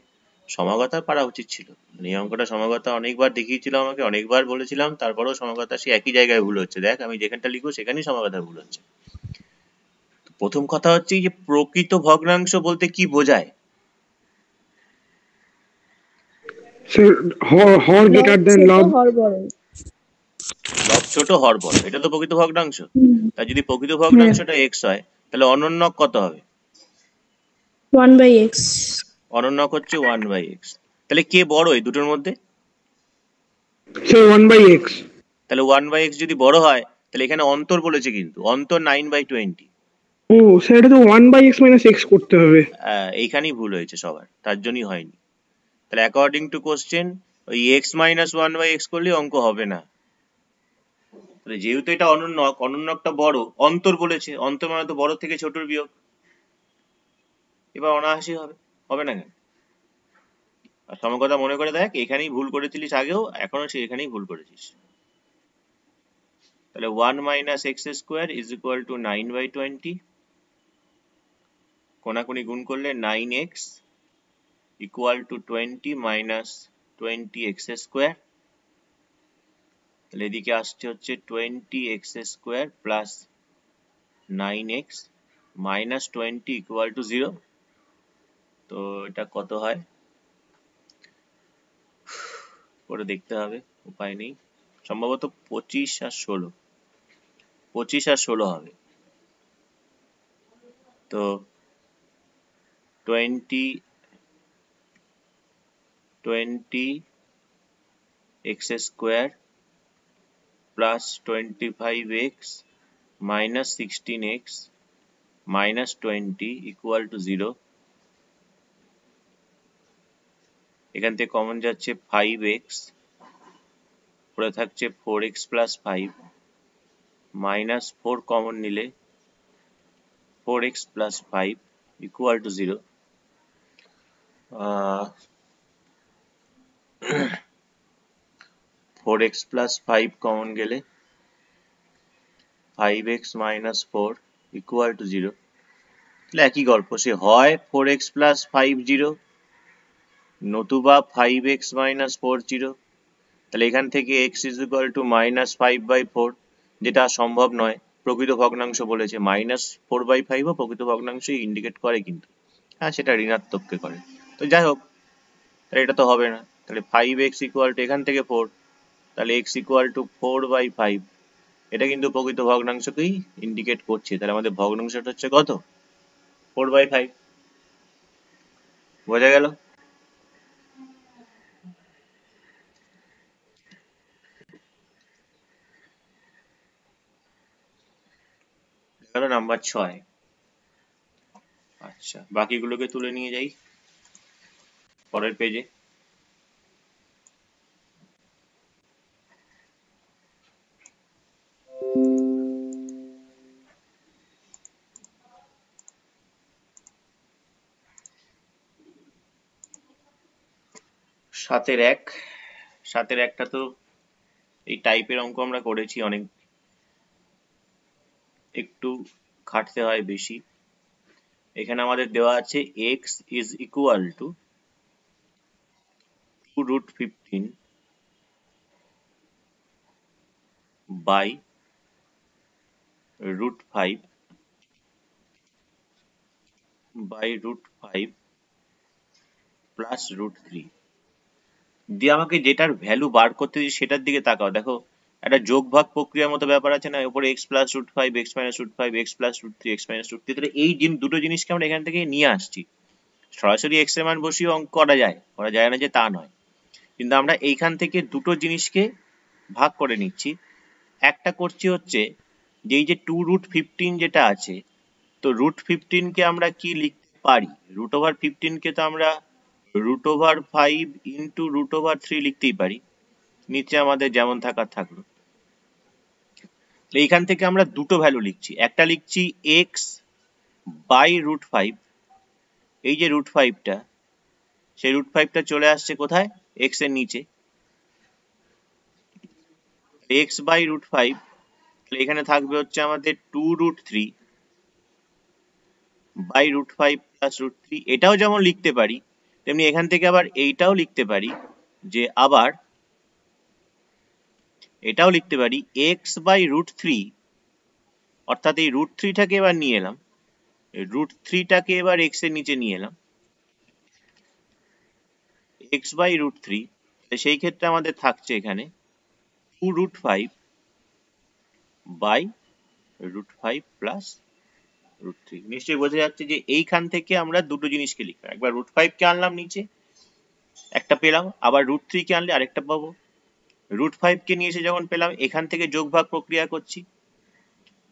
সমাগতা পারা উচিত ছিল। এই অঙ্কটা সমাগতা অনেকবার দেখিয়েছিল আমাকে, অনেকবার বলেছিলাম, তারপরেও সমাগতা সেই একই জায়গায় ভুল হচ্ছে। দেখ আমি যেখানটা লিখবো সেখানেই সমাগতা ভুল হচ্ছে। প্রথম কথা হচ্ছে যে প্রকৃত ভগ্নাংশ বলতে কি বোঝায়? স্যার হর গ্রেটার দেন লব। হর বড়। লব ছোট হর বড়, এটা তো প্রকৃত ভগ্নাংশ। তাই যদি প্রকৃত ভগ্নাংশটা x হয় তাহলে অনন্যক কত হবে? 1/x। অনন্যক হচ্ছে 1/x। তাহলে কে বড় এই দুটোর মধ্যে? Sir 1/x। তাহলে 1/x যদি বড় হয় তাহলে এখানে অন্তর বলেছে, কিন্তু অন্তর 9/20। ও স্যার, এটা তো 1/x মাইনাস x করতে হবে। এইখানেই ভুল হয়েছে সবার, তার জন্যই হয়নি। তাহলে অ্যাকর্ডিং টু কোশ্চেন ওই x minus one by x করলে অঙ্ক হবে না। যেহেতু এটা অনুন্নক, অনুন্নকটা বড়, অন্তর বলেছে, অন্তর মানে তো বড় থেকে ছোটর বিয়োগ, এবার অনায়াসই হবে, হবে না কেন? আর সমকতা মনে করে দেখ, এখানেই ভুল করেছিলিস আগেও, এখনো সে এখানেই ভুল করেছিস। তাহলে 1 minus x square is equal two 9/20, কোনাকুনি গুণ করলে 9x equal to 20 minus 20x square. তাহলে এদিকে আসছে হচ্ছে 20x square plus 9x minus 20 equal to 0। তো এটা কত হয় করে দেখতে হবে, উপায় নেই। সম্ভবত 25 আর 16, 25 আর 16 হবে। তো 20x square plus 25x minus 16x minus 20 equal to 0। এখান থেকে কমন যাচ্ছে 5x, পরে থাকছে 4x প্লাস 5 মাইনাস 4 কমন নিলে 4x plus 5 equal to 0। 4x plus 5 common গেলে 5x মাইনাস 4 ইকুয়াল টু 0। তাহলে একই গল্প, সে হয় 4x প্লাস 5 0 নতুবা 5x মাইনাস 4 0। তাহলে এখান থেকে x is equal to minus 5/4, যেটা সম্ভব নয়, প্রকৃত ভগ্নাংশ বলেছে। মাইনাস 4/5 ও প্রকৃত ভগ্নাংশই ইন্ডিকেট করে কিন্তু, হ্যাঁ সেটা ঋণাত্মককে করে। তো যাই হোক, তাহলে এটা তো হবে না। তাহলে 5x ইকুয়াল টু এখান থেকে 4, তাহলে x ইকুয়াল টু 4/5, এটা কিন্তু প্রকৃত ভগ্নাংশকেই ইন্ডিকেট করছে। তাহলে আমাদের ভগ্নাংশটা হচ্ছে কত? 4/5। বোঝা গেল? গেল নাম্বার 6। আচ্ছা, বাকিগুলোকে তুলে নিয়ে যাই পরের পেজে। সাতের এক, সাতের একটা তো এই টাইপের অঙ্ক আমরা করেছি অনেক, একটু খাটতে হয় বেশি। এখানে আমাদের দেওয়া আছে x is equal to 2√15 by √5 by √5 plus √3 দিয়ে আমাকে যেটার ভ্যালু বার করতে দিই সেটার দিকে তাকাও। দেখো একটা যোগ ভাগ প্রক্রিয়ার মতো ব্যাপার আছে না, উপরে x plus √5 x minus √5 x plus √3 x minus √3। তাহলে এই দুটো জিনিসকে আমরা এখান থেকে নিয়ে আসছি। সরাসরি x এর মান বসিয়ে অঙ্ক করা যায়, করা যায় না যে তা নয়, কিন্তু আমরা এইখান থেকে দুটো জিনিসকে ভাগ করে নিচ্ছি। একটা করছি হচ্ছে যে এই যে 2√15 যেটা আছে, তো √15 কে আমরা কি লিখতে পারি? √15 কে তো আমরা √5 ইন্টু √3 লিখতেই পারি, নিচে আমাদের যেমন থাকার থাকলো। এইখান থেকে আমরা দুটো ভ্যালু লিখছি, একটা লিখছি x বাই √5, এই যে √5টা, সেই √5টা চলে আসছে কোথায়? x এর নিচে, x বাই √5, এখানে থাকবে হচ্ছে আমাদের 2√3 বাই √5 প্লাস √3। এটাও যেমন লিখতে পারি, তেমনি এখান থেকে আবার এইটাও লিখতে পারি, যে আবার এটাও লিখতে পারি x বাই √3, অর্থাৎ এই √3টাকে এবার নিয়ে এলাম, √3টাকে এবার x এর নিচে নিয়ে এলাম, x বাই √3। সেই ক্ষেত্রে আমাদের থাকছে এখানে 2√5 বাই √5 প্লাস √3। নিশ্চয়ই বোঝা যাচ্ছে যে এইখান থেকে আমরা দুটো জিনিসকে লিখলাম, একবার √5 কে আনলাম নিচে, একটা পেলাম, আবার √3 কে আনলে আরেকটা পাবো। √5 কে নিয়ে এসে যখন পেলাম, এখান থেকে যোগ ভাগ প্রক্রিয়া করছি,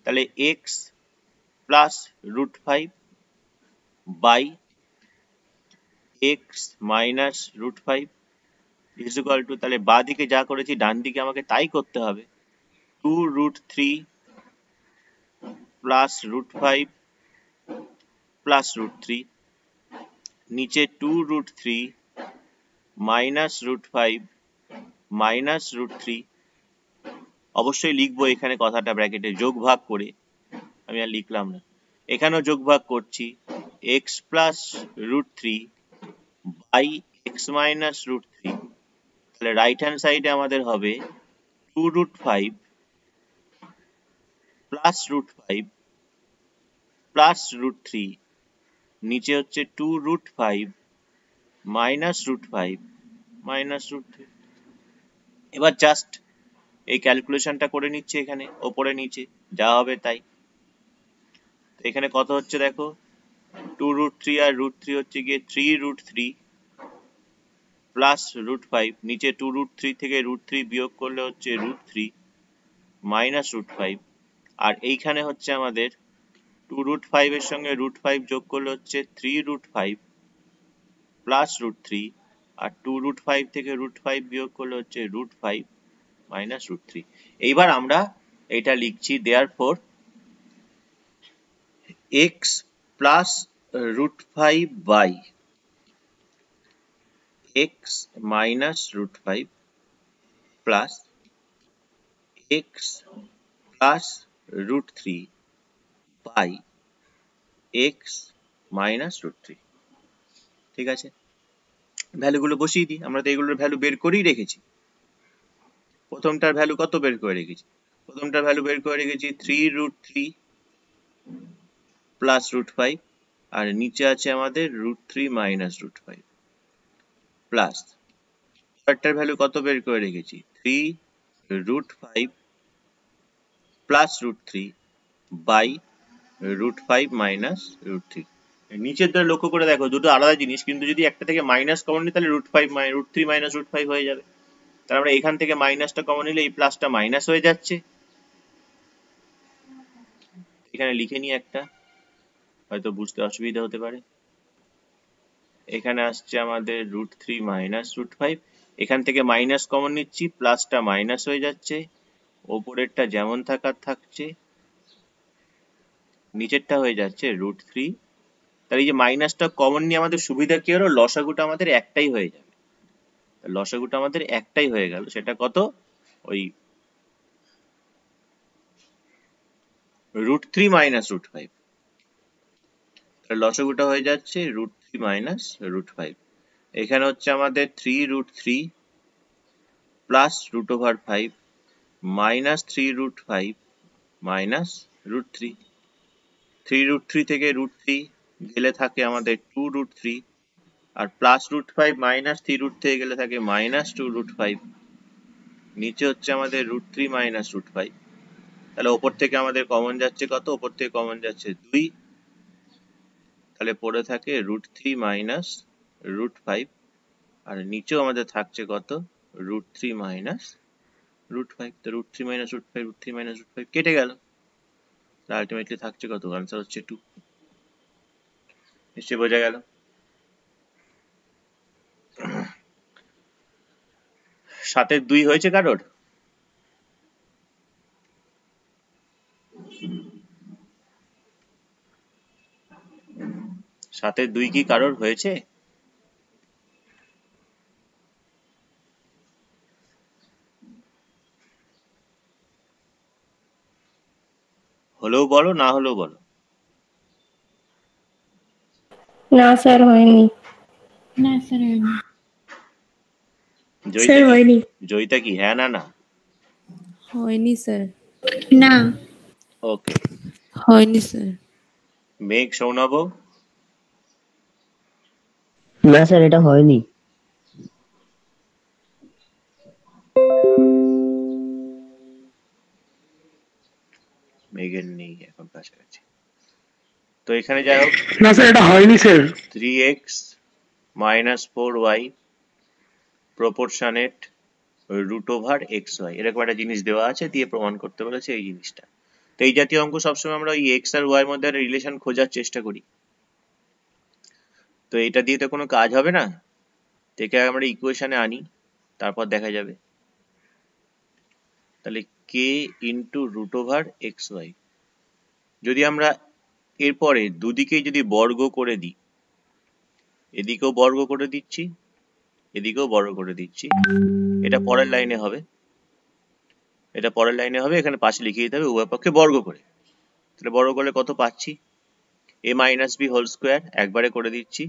তাহলে x plus √5 by x minus root five is equal to, তাহলে বাঁ দিকে যা করেছি ডান দিকে আমাকে তাই করতে হবে, 2√3 plus root five plus root three, নিচে 2√3 minus root five minus root three. অবশ্যই লিখবো এখানে কথাটা ব্র্যাকেটে যোগ ভাগ করে, আমি আর লিখলাম না, এখানেও যোগ ভাগ করছি, x plus root three by x minus root three. তাহলে রাইট হ্যান্ড সাইডে আমাদের হবে 2√5 plus root five plus root three, নিচে হচ্ছে 2√5 minus root five minus root three. এবার জাস্ট এই ক্যালকুলেশনটা করে নিচ্ছে এখানে ওপরে নিচে যা হবে তাই। তো এখানে কত হচ্ছে দেখো, 2√3 আর রুট থ্রি হচ্ছে গিয়ে 3√3 প্লাস রুট ফাইভ, নিচে 2√3 থেকে রুট থ্রি বিয়োগ করলে হচ্ছে root three minus root five, আর এইখানে হচ্ছে আমাদের 2√5 এর সঙ্গে রুট ফাইভ যোগ করলে হচ্ছে 3√5 প্লাস রুট থ্রি, আর 2√5 থেকে রুট ফাইভ বিয়োগ করলে হচ্ছে root five minus root three. এইবার আমরা এটা লিখছি therefore x plus root five by x minus root five plus x plus root three by x minus root three. ঠিক আছে, ভ্যালুগুলো বসিয়ে দিই, আমরা তো এগুলোর ভ্যালু বের করেই রেখেছি। প্রথমটার ভ্যালু কত বের করে রেখেছি, প্রথমটার ভ্যালু বের করে রেখেছি 3√3 প্লাস রুট ফাইভ, আর নিচে আছে আমাদের root three minus root five plus পরেরটার ভ্যালু কত বের করে রেখেছি 3√5 plus root three by root five minus root three. নিচের দ্বারা লক্ষ্য করে দেখো দুটো আলাদা জিনিস, কিন্তু যদি একটা থেকে মাইনাস কমন নিই তাহলে root three minus root five হয়ে যাবে। তাহলে আমরা এখান থেকে মাইনাসটা কমন নিলে এই প্লাসটা মাইনাস হয়ে যাচ্ছে। এখানে লিখে নিই একটা, হয়তো বুঝতে অসুবিধা হতে পারে। এখানে আসছে আমাদের root three minus root five, এখান থেকে মাইনাস কমন নিচ্ছি, প্লাসটা মাইনাস হয়ে যাচ্ছে, ওপরেরটা যেমন থাকার থাকছে, নিচেরটা হয়ে যাচ্ছে রুট থ্রি। তাহলে এই যে মাইনাসটা কমন নিয়ে আমাদের সুবিধা কি হলো, লসাগুটা আমাদের একটাই হয়ে যাবে। লসাগুটা আমাদের একটাই হয়ে গেল, সেটা কত, ওই root three minus root five. লসাগুটা হয়ে যাচ্ছে root three minus root five. এখানে হচ্ছে আমাদের 3√3 plus root over five minus 3√5 minus root three. 3√3 থেকে রুট থ্রি গেলে থাকে আমাদের 2√3, আর প্লাস রুট ফাইভ মাইনাস 3 থেকে গেলে থাকে মাইনাস 2√5, নিচে হচ্ছে আমাদের root three minus root five. তাহলে ওপর থেকে আমাদের কমন যাচ্ছে কত, ওপর থেকে কমন যাচ্ছে 2, তাহলে পড়ে থাকে root three minus root five, আর নিচেও আমাদের থাকছে কত, root three minus root five. তো root three minus root five, root three minus root five কেটে গেল, আলটিমেটলি থাকছে কত, আনসার হচ্ছে 2। নিশ্চয়ই বোঝা গেল। সাতের 2 হয়েছে কারোর? সাতের 2 কি কারোর হয়েছে? হলেও বলো, না হলেও বলো। না স্যার হয়নি। না স্যার হয়নি। স্যার হয়নি। জয়িতা কি হ্যাঁ না না? হয়নি স্যার। না ওকে, হয়নি স্যার। মেঘ, সৌনভ? না স্যার এটা হয়নি। মেঘের নেই এখন কাছাকাছি। তো এখানে যাই হোক, না স্যার এটা হয়নি sir. 3x minus 4y proportionate root over xy, এরকম একটা জিনিস দেওয়া আছে, দিয়ে প্রমাণ করতে বলেছে এই জিনিসটা। তো এই জাতীয় অঙ্ক সবসময় আমরা ওই x আর y এর মধ্যে একটা রিলেশন খোঁজার চেষ্টা করি। তো এটা দিয়ে তো কোনো কাজ হবে না, একে আমরা ইকুয়েশনে আনি, তারপর দেখা যাবে। তাহলে k into root over x y, যদি আমরা এরপরে দুদিকেই যদি বর্গ করে দিই, এদিকেও বর্গ করে দিচ্ছি, এদিকেও বর্গ করে দিচ্ছি, এটা পরের লাইনে হবে, এটা পরের লাইনে হবে, এখানে পাশে লিখে দিতে হবে উভয় পক্ষে বর্গ করে। তাহলে বর্গ করলে কত পাচ্ছি, a minus b whole square, একবারে করে দিচ্ছি,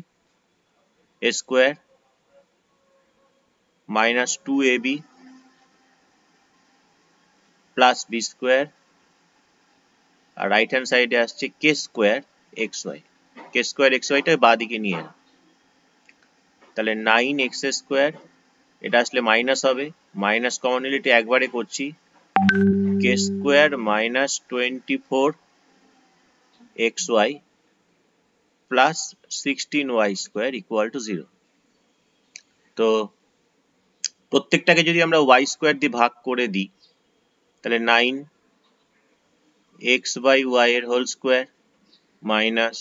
a square minus 2ab plus b square, আর রাইট হ্যান্ড সাইডে আসছে k square x y, k square x ওয়াইটা বাঁ দিকে নিয়ে এলাম। তাহলে 9x স্কোয়ার, এটা আসলে মাইনাস হবে, মাইনাস কমন নিলে এটা একবারে করছি, k square minus 24xy plus 16y square equal to 0। তো প্রত্যেকটাকে যদি আমরা y স্কোয়ার দিয়ে ভাগ করে দিই, তাহলে 9x/y এর whole square minus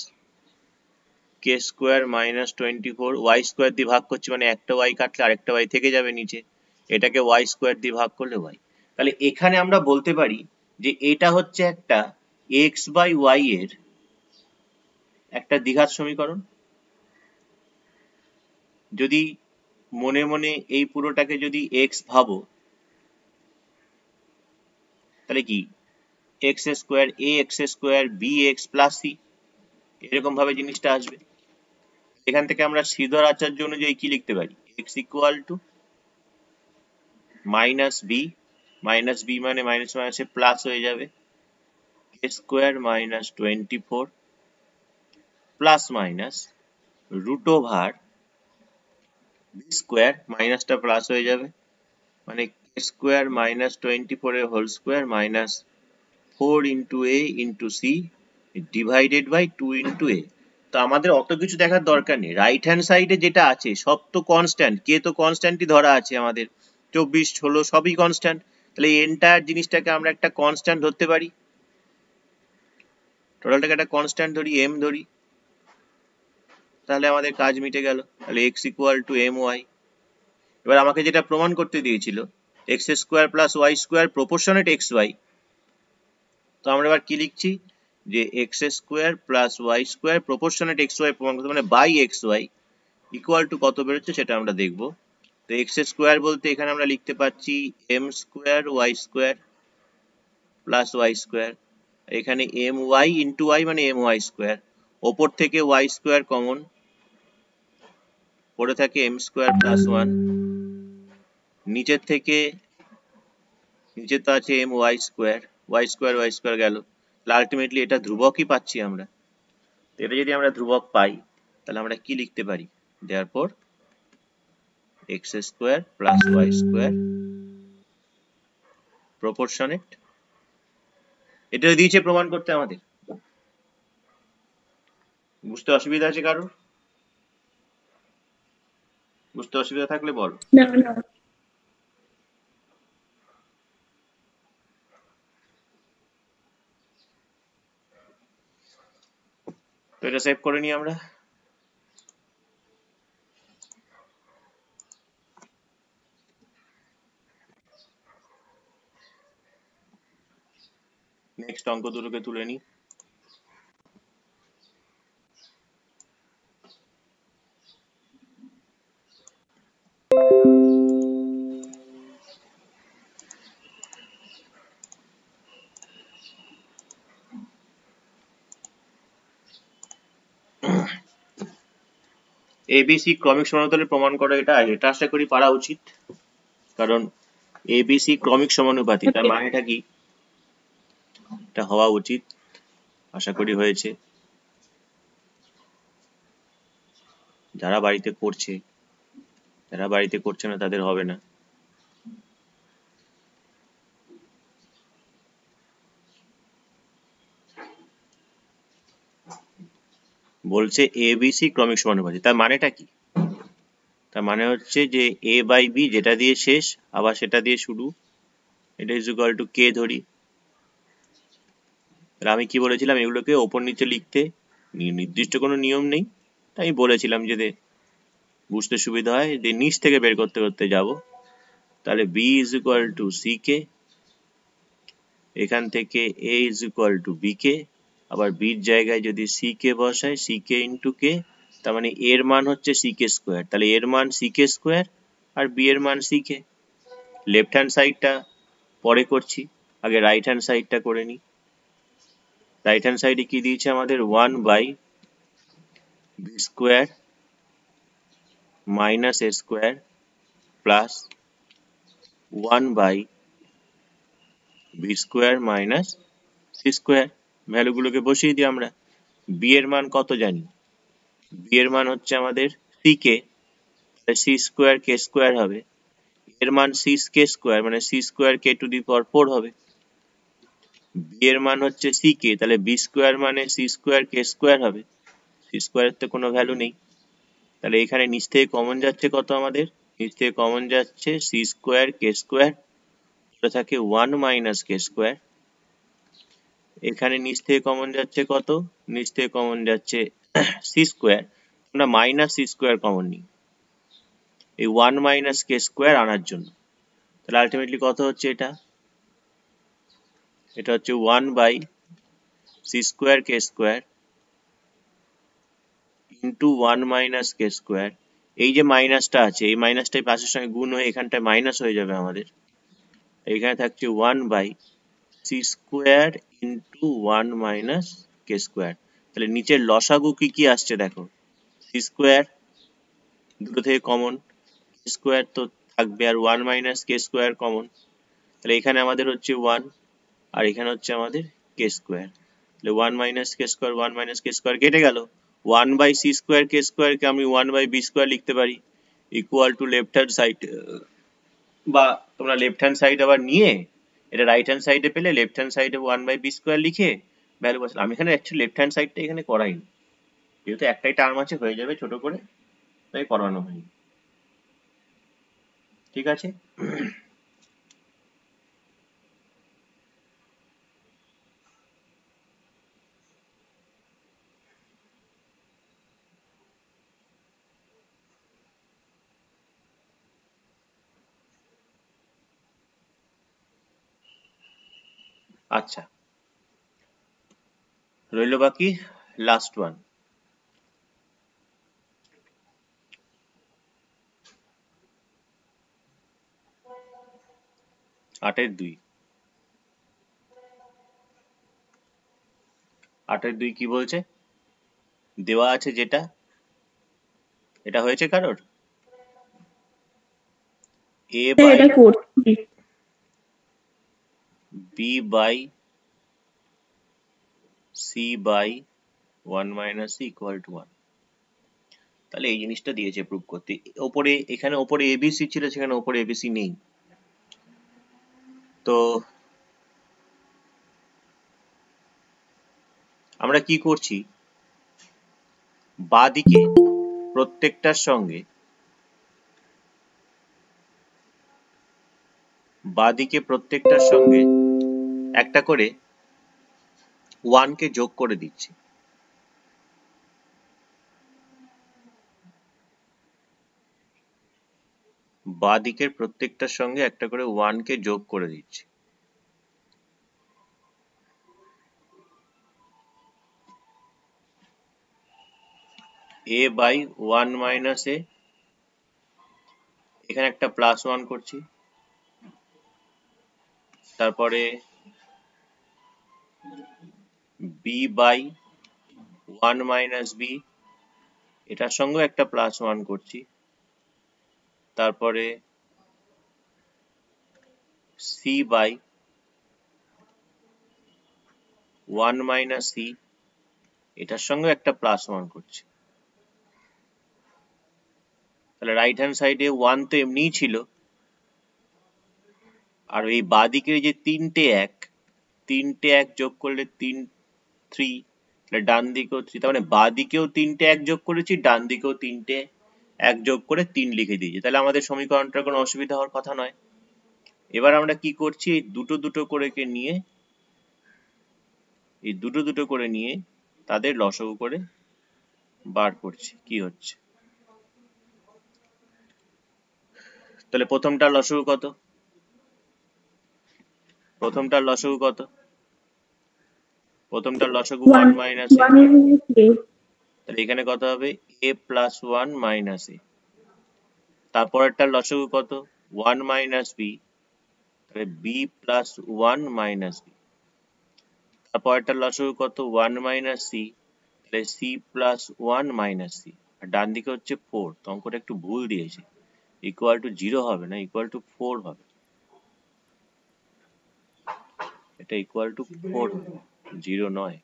k square minus 24, y square দিয়ে ভাগ করছি মানে একটা y কাটলে আরেকটা y থেকে যাবে নিচে, এটাকে y স্কোয়ার দিয়ে ভাগ করলে y। তাহলে এখানে আমরা বলতে পারি যে এটা হচ্ছে একটা x/y এর একটা দ্বিঘাত সমীকরণ। যদি মনে মনে এই পুরোটাকে যদি x ভাবো, তাহলে কি x square ax square bx plus c, এরকম ভাবে জিনিসটা আসবে। এখান থেকে আমরা শ্রীধর আচার্য অনুযায়ী কি লিখতে পারি, x equal to minus b, minus b মানে মাইনাস মাইনাসে প্লাস হয়ে যাবে, k square minus 24 plus minus root over b square, মাইনাসটা প্লাস হয়ে যাবে মানে কে স্কোয়ার মাইনাস 24 এর whole square minus 4 into a into c divided by 2 into a. তো আমাদের অত কিছু দেখার দরকার নেই, রাইট হ্যান্ড সাইডে যেটা আছে সব তো কনস্ট্যান্ট, কে তো কনস্ট্যান্টই ধরা আছে আমাদের, 24 16 সবই কনস্ট্যান্ট। তাহলে এন্টায়ার জিনিসটাকে আমরা একটা কনস্ট্যান্ট ধরতে পারি, টোটালটাকে একটা কনস্ট্যান্ট ধরি, এম ধরি, তাহলে আমাদের কাজ মিটে গেল। তাহলে x equal to m y. এবার আমাকে যেটা প্রমাণ করতে দিয়েছিল x square plus y square proportionate x y, তো আমরা এবার কি লিখছি যে x square plus y square proportionate x y প্রমাণ করতে, মানে by x y equal to কত বেরোচ্ছে সেটা আমরা দেখবো। তো এক্স স্কোয়ার বলতে এখানে আমরা লিখতে পাচ্ছি m square y square plus y square, এখানে এম ওয়াই ইন্টু ওয়াই মানে এম ওয়াই স্কোয়ার, ওপর থেকে ওয়াই স্কোয়ার কমন, পড়ে থাকে এম স্কোয়ার প্লাস 1, নিচের থেকে নিচে তো আছে m y square, y square গেল, আলটিমেটলি এটা ধ্রুবকই পাচ্ছি আমরা। এটা যদি আমরা ধ্রুবক পাই তাহলে আমরা কি লিখতে পারি, therefore x square plus y square proportionate, এটা দিয়েছে প্রমাণ করতে আমাদের। বুঝতে অসুবিধা আছে কারোর? বুঝতে অসুবিধা থাকলে বল। না না তো এটা সেভ করে নিই আমরা। নেক্সট অঙ্ক দুটোকে তুলে নিই। এবিসি ক্রমিক সমানুপাতের প্রমাণ করা, এটা আশা করি পারা উচিত, কারণ এবিসি ক্রমিক সমানুপাতি, তার মানেটা কি, এটা হওয়া উচিত, আশা করি হয়েছে। যারা বাড়িতে করছে, যারা বাড়িতে করছে না তাদের হবে না। বলছে এবিসি ক্রমিক সমানুপাতি, তার মানেটা কি, তার মানে হচ্ছে যে এ বাই বি যেটা দিয়ে শেষ আবার সেটা দিয়ে শুরু, এটা ইজ ইকুয়াল টু কে ধরি। তাহলে আমি কি বলেছিলাম, এগুলোকে ওপর নিচে লিখতে নির্দিষ্ট কোনো নিয়ম নেই, আমি বলেছিলাম যে বুঝতে সুবিধা হয় যে নিচ থেকে বের করতে করতে যাব। তাহলে b is equal to c k, এখান থেকে a is equal to b k, আবার b এর জায়গায় যদি সি কে বসাই সি কে ইন্টু কে, তার মানে a এর মান হচ্ছে সি কে স্কোয়ার, তাহলে এর মান সি কে স্কোয়ার আর b এর মান সি কে। লেফট হ্যান্ড সাইডটা পরে করছি, আগে রাইট হ্যান্ড সাইডটা করে নিই। রাইট হ্যান্ড সাইডে কি দিয়েছে আমাদের 1 by b square minus a square plus 1 by b square minus c square. ভ্যালুগুলোকে বসিয়ে দিই আমরা। বি এর মান কত জানি? বি এর মান হচ্ছে আমাদের c k, c square k square হবে। এর মান সি কে স্কোয়ার মানে c square k to the power 4 হবে। বি এর মান হচ্ছে সি কে, তাহলে বি স্কোয়ার মানে সি স্কোয়ার কে স্কোয়ার হবে। সি স্কোয়ারের তো কোনো ভ্যালু নেই, তাহলে এখানে নিচ থেকে কমন যাচ্ছে কত আমাদের? নিচ থেকে কমন যাচ্ছে সি স্কোয়ার কে স্কোয়ার, ওটা থাকে 1 মাইনাস কে স্কোয়ার। এখানে নিচ থেকে কমন যাচ্ছে কত? নিচ থেকে কমন যাচ্ছে সি স্কোয়ার, আমরা মাইনাস সি স্কোয়ার কমন নিই এই 1 মাইনাস কে স্কোয়ার আনার জন্য। তাহলে আলটিমেটলি কত হচ্ছে এটা? এটা হচ্ছে 1 by c square k square into 1 minus k square. এই যে মাইনাসটা আছে এই মাইনাসটাই পাশের সঙ্গে গুণ হয়ে এখানটায় মাইনাস হয়ে যাবে আমাদের। এখানে থাকছে 1 by c square into 1 minus k square. তাহলে নিচের লসাগু কি কি আসছে দেখো, সি স্কোয়ার দুটো থেকে কমন, স্কোয়ার তো থাকবে আর 1 মাইনাস কে স্কোয়ার কমন, তাহলে এখানে আমাদের হচ্ছে 1 আর এখানে হচ্ছে আমাদের কে স্কোয়ার। তাহলে 1 minus k square 1 minus k square কেটে গেল। 1 বাই সি স্কোয়ার কে স্কোয়ারকে আমি 1 বাই বি স্কোয়ার লিখতে পারি equal to left hand side, বা তোমরা লেফট হ্যান্ড সাইড আবার নিয়ে এটা রাইট হ্যান্ড সাইডে পেলে লেফট হ্যান্ড সাইডে 1 বাই বি স্কোয়ার লিখে ভ্যালু বসালাম। আমি এখানে অ্যাকচুয়ালি লেফট হ্যান্ড সাইডটা এখানে করাইনি, যেহেতু একটাই টার্ম আছে হয়ে যাবে ছোট করে, তাই করানো হয়নি। ঠিক আছে, আচ্ছা রইল বাকি লাস্ট ওয়ান। 8-2 8-2 কি বলছে? দেওয়া আছে যেটা, এটা হয়েছে কারোর? a বাই এটা করছি। b by c by 1 minus c equal to 1। তাহলে এই জিনিসটা দিয়েছে প্রুভ করতে। ওপরে এখানে ওপরে এবিসি ছিল, সেখানে ওপরে এবিসি নেই। তো আমরা কি করছি, বাঁদিকে প্রত্যেকটার সঙ্গে একটা করে 1 কে যোগ করে দিচ্ছি। বাঁদিকের প্রত্যেকটার সঙ্গে একটা করে 1 কে যোগ করে দিচ্ছি। a বাই 1 মাইনাস a, এখানে একটা প্লাস 1 করছি, তারপরে b বাই 1 মাইনাস b, এটার সঙ্গেও একটা প্লাস 1 করছি, তারপরে c বাই 1 মাইনাস c, এটার সঙ্গেও একটা প্লাস 1 করছি। তাহলে রাইট হ্যান্ড সাইডে 1 তো এমনিই ছিল, আর এই বাঁদিকের যে তিনটে এক যোগ করলে 3, তাহলে ডান দিকেও 3, তার মানে বাঁদিকেও তিনটে এক যোগ করেছি, ডান দিকেও তিনটে এক যোগ করে 3 লিখে দিয়েছি। তাহলে আমাদের সমীকরণটার কোনো অসুবিধা হওয়ার কথা নয়। এবার আমরা কি করছি, এই দুটো দুটো করে নিয়ে তাদের লসাগু করে বার করছি কি হচ্ছে। তাহলে প্রথমটার লসাগু কত? প্রথমটার লসাগু কত? প্রথমটার লসাগু 1 মাইনাস a। তাহলে এখানে কত হবে? a plus 1 minus a। তারপরেরটার লসাগু কত? 1 মাইনাস b। তাহলে b প্লাস 1 মাইনাস b। তারপরেরটার লসাগু কত? 1 মাইনাস c। তাহলে c প্লাস 1 মাইনাস c। আর ডান দিকে হচ্ছে 4, তো অঙ্কটা একটু ভুল দিয়েছে, ইকুয়াল টু 0 হবে না, ইকুয়াল টু 4 হবে। এটা ইকুয়াল টু 4 হবে, 0 নয়।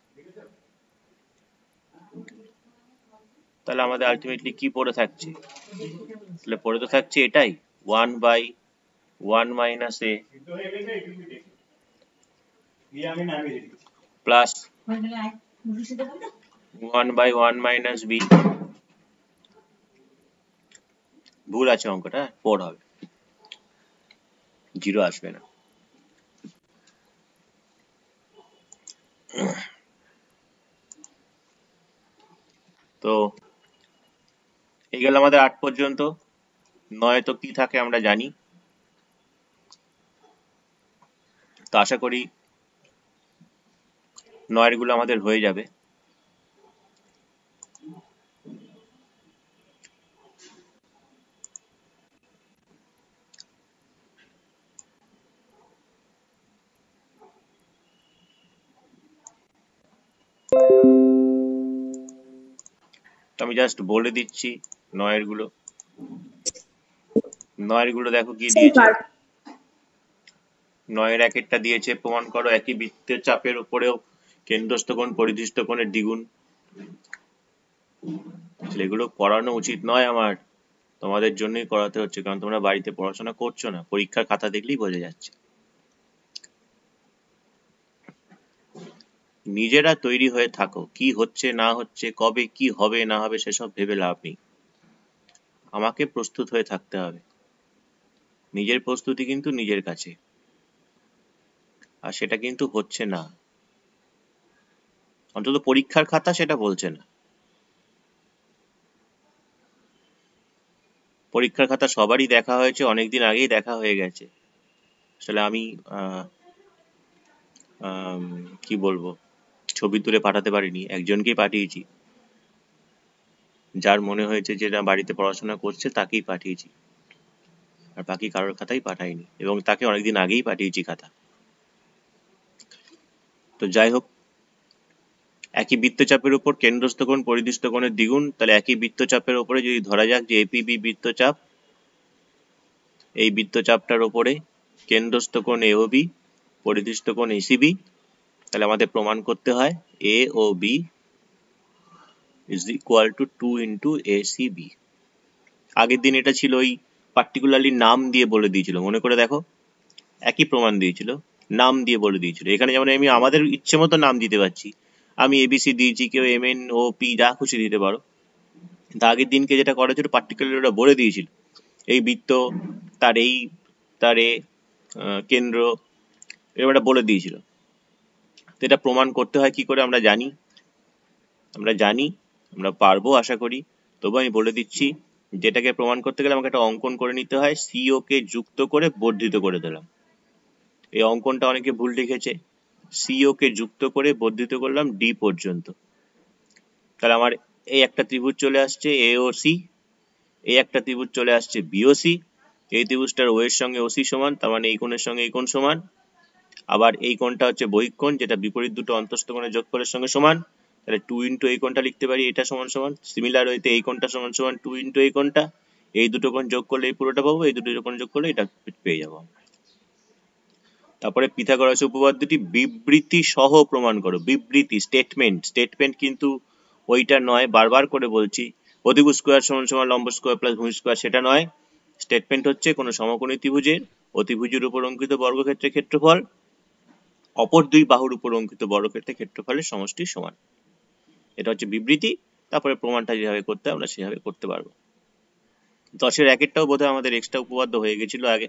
তাহলে আমাদের আলটিমেটলি কি পড়ে থাকছে? তাহলে পড়ে তো থাকছে এটাই, 1 by 1 minus a plus 1 by 1 minus b। ভুল আছে অঙ্কটা, 4 হবে, 0 আসবে না। তো এই গেল আমাদের 8 পর্যন্ত। 9 তো কি থাকে আমরা জানি, তো আশা করি 9 গুলো আমাদের হয়ে যাবে। তো আমি জাস্ট বলে দিচ্ছি 9 গুলো। 9 গুলো দেখো কি দিয়েছে। 9 একেরটা দিয়েছে, প্রমাণ করো একই বৃত্তের চাপের উপরেও কেন্দ্রস্থ কোণ পরিধিস্থ কোণের দ্বিগুণ। এগুলো করানো উচিত নয় আমার, তোমাদের জন্যই করাতে হচ্ছে, কারণ তোমরা বাড়িতে পড়াশোনা করছো না, পরীক্ষার খাতা দেখলেই বোঝা যাচ্ছে। নিজেরা তৈরি হয়ে থাকো, কি হচ্ছে না হচ্ছে, কবে কি হবে না হবে সেসব ভেবে লাভ নেই, আমাকে প্রস্তুত হয়ে থাকতে হবে। নিজের প্রস্তুতি কিন্তু নিজের কাছে, আর সেটা কিন্তু হচ্ছে না, অন্তত পরীক্ষার খাতা সেটা বলছে না। পরীক্ষার খাতা সবারই দেখা হয়েছে, অনেকদিন আগেই দেখা হয়ে গেছে। আসলে আমি কি বলবো, ছবি তুলে পাঠাতে পারিনি, একজনকেই পাঠিয়েছি, যার মনে হয়েছে যে না বাড়িতে পড়াশোনা করছে তাকেই পাঠিয়েছি, আর বাকি কারোর খাতাই পাঠাইনি, এবং তাকে অনেকদিন আগেই পাঠিয়েছি খাতা। তো যাই হোক, একই বৃত্তচাপের উপর কেন্দ্রস্থ কোণ পরিধিস্থ কোণের দ্বিগুণ, তাহলে একই বৃত্তচাপের উপরে যদি ধরা যাক যে এপিবি বৃত্তচাপ, এই বৃত্তচাপটার উপরে কেন্দ্রস্থ কোণ এওবি পরিধিস্থ কোণ এসিবি, তাহলে আমাদের প্রমাণ করতে হয় এ ও b is equal to 2 into acb. আগের দিন এটা ছিল ওই পার্টিকুলারলি নাম দিয়ে বলে দিয়েছিল, মনে করে দেখো, একই প্রমাণ দিয়েছিল, নাম দিয়ে বলে দিয়েছিল। এখানে যেমন আমি আমাদের ইচ্ছে মতো নাম দিতে পারছি, আমি এবিসি দিয়েছি, কেউ এমএন ও পি যা খুশি দিতে পারো। তা আগের দিনকে যেটা করা ছিল পার্টিকুলারলি ওরা বলে দিয়েছিল এই বৃত্ত, তার এ কেন্দ্র, এরকম একটা বলে দিয়েছিল। তো এটা প্রমাণ করতে হয় কি করে আমরা জানি, আমরা পারবো আশা করি, তবু আমি বলে দিচ্ছি। যেটাকে প্রমাণ করতে গেলে আমাকে একটা অঙ্কন করে নিতে হয়, সিও কে যুক্ত করে বর্ধিত করে দিলাম। এই অঙ্কনটা অনেকে ভুল লিখেছে, সিও কে যুক্ত করে বর্ধিত করলাম ডি পর্যন্ত। তাহলে আমার এই একটা ত্রিভুজ চলে আসছে এওসি, এই একটা ত্রিভুজ চলে আসছে বিওসি, এই ত্রিভুজটার ও এর সঙ্গে ওসি সমান, তার মানে এই কোণের সঙ্গে এই কোণ সমান। আবার এই কোণটা হচ্ছে বহিঃ কোণ, যেটা বিপরীত দুটো অন্তঃস্থ কোণের যোগফলের সঙ্গে সমান, তাহলে 2 ইন্টু এই কোণটা লিখতে পারি, এটা সমান সমান। সিমিলার ওয়েতে এই কোণটা সমান সমান 2 ইন্টু এই কোণটা, এই দুটো কোণ যোগ করলে এই পুরোটা পাবো, এই দুটো কোণ যোগ করলে এটা পেয়ে যাবো। তারপরে পিথাগোরাস উপপাদ্যটি বিবৃতি সহ প্রমাণ করো। বিবৃতি, স্টেটমেন্ট কিন্তু ওইটা নয়, বারবার করে বলছি, অধিভুজ স্কোয়ার সমান সমান লম্ব স্কোয়ার প্লাস ভূমি স্কোয়ার, সেটা নয়। স্টেটমেন্ট হচ্ছে কোনো সমকোণী ত্রিভুজের অতিভুজের উপর অঙ্কিত বর্গক্ষেত্রের ক্ষেত্রফল অপর দুই বাহুর উপর অঙ্কিত বর্গক্ষেত্রের ক্ষেত্রফলের সমষ্টির সমান, এটা হচ্ছে বিবৃতি। তারপরে প্রমাণটা যেভাবে করতে আমরা সেভাবে করতে পারবো। 10-এর 1-এরটাও বোধহয় আমাদের এক্সট্রা উপপাদ্য হয়ে গেছিল আগে।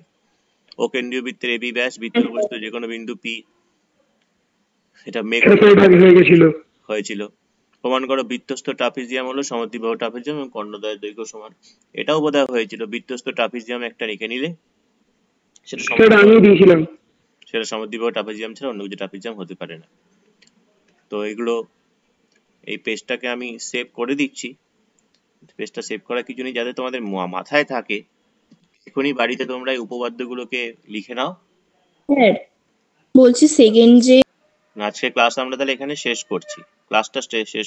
ও কেন্দ্রীয় বৃত্তের এবি ব্যাস বৃত্তের উপস্থিত যে কোনো বিন্দু পি, এটা মেক হয়ে গেছিল। হয়েছিল। প্রমাণ করো বৃত্তস্থ ট্রাপিজিয়াম হলো সমদ্বিবাহু ট্রাপিজিয়াম এবং কর্ণদ্বয়ের দৈর্ঘ্য সমান। এটাও বোধহয় হয়েছিল, বৃত্তস্থ ট্রাপিজিয়াম একটা লিখে নিলে সেটা সেটা আমি দিয়েছিলাম। সেটা সমদ্বিবাহু ট্রাপিজিয়াম ছাড়া অন্য কিছু ট্রাপিজিয়াম হতে পারে না। তো এগুলো এই পেজটাকে আমি সেভ করে দিচ্ছি। পেজটা সেভ করার কিছু নেই, যাতে তোমাদের মাথায় থাকে। এখনই বাড়িতে তোমরা এই উপপাদ্যগুলোকে লিখে নাও। স্যার বলছি সেকেন্ড যে আজকে ক্লাস আমরা তাহলে এখানে শেষ করছি। ক্লাসটা শেষ